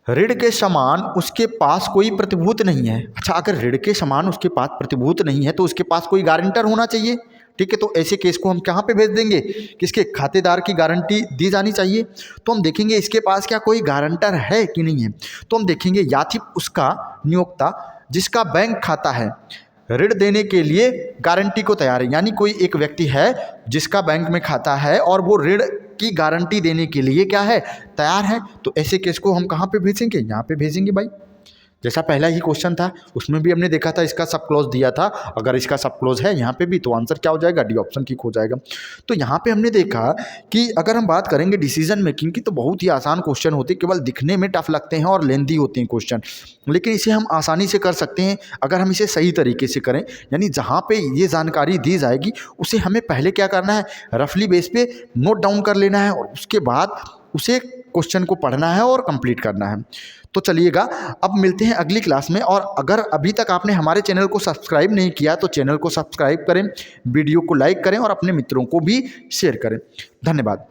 ऋण के समान उसके पास कोई प्रतिभूत नहीं है। अच्छा, अगर ऋण के समान उसके पास प्रतिभूत नहीं है तो उसके पास कोई गारंटर होना चाहिए, ठीक है। तो ऐसे केस को हम कहाँ पे भेज देंगे, किसके, खातेदार की गारंटी दी जानी चाहिए। तो हम देखेंगे इसके पास क्या कोई गारंटर है कि नहीं है। तो हम देखेंगे याथी उसका नियोक्ता जिसका बैंक खाता है ऋण देने के लिए गारंटी को तैयार है, यानी कोई एक व्यक्ति है जिसका बैंक में खाता है और वो ऋण की गारंटी देने के लिए क्या है, तैयार है। तो ऐसे केस को हम कहाँ पे भेजेंगे, यहाँ पे भेजेंगे भाई। जैसा पहला ही क्वेश्चन था उसमें भी हमने देखा था इसका सब क्लोज दिया था, अगर इसका सब क्लोज है यहाँ पे भी तो आंसर क्या हो जाएगा, डी ऑप्शन ठीक हो जाएगा। तो यहाँ पे हमने देखा कि अगर हम बात करेंगे डिसीजन मेकिंग की तो बहुत ही आसान क्वेश्चन होते हैं, केवल दिखने में टफ लगते हैं और लेंदी होते हैं क्वेश्चन, लेकिन इसे हम आसानी से कर सकते हैं अगर हम इसे सही तरीके से करें। यानी जहाँ पे ये जानकारी दी जाएगी उसे हमें पहले क्या करना है, रफली बेस पे नोट डाउन कर लेना है और उसके बाद उसे क्वेश्चन को पढ़ना है और कंप्लीट करना है। तो चलिएगा अब मिलते हैं अगली क्लास में, और अगर अभी तक आपने हमारे चैनल को सब्सक्राइब नहीं किया तो चैनल को सब्सक्राइब करें, वीडियो को लाइक करें और अपने मित्रों को भी शेयर करें। धन्यवाद।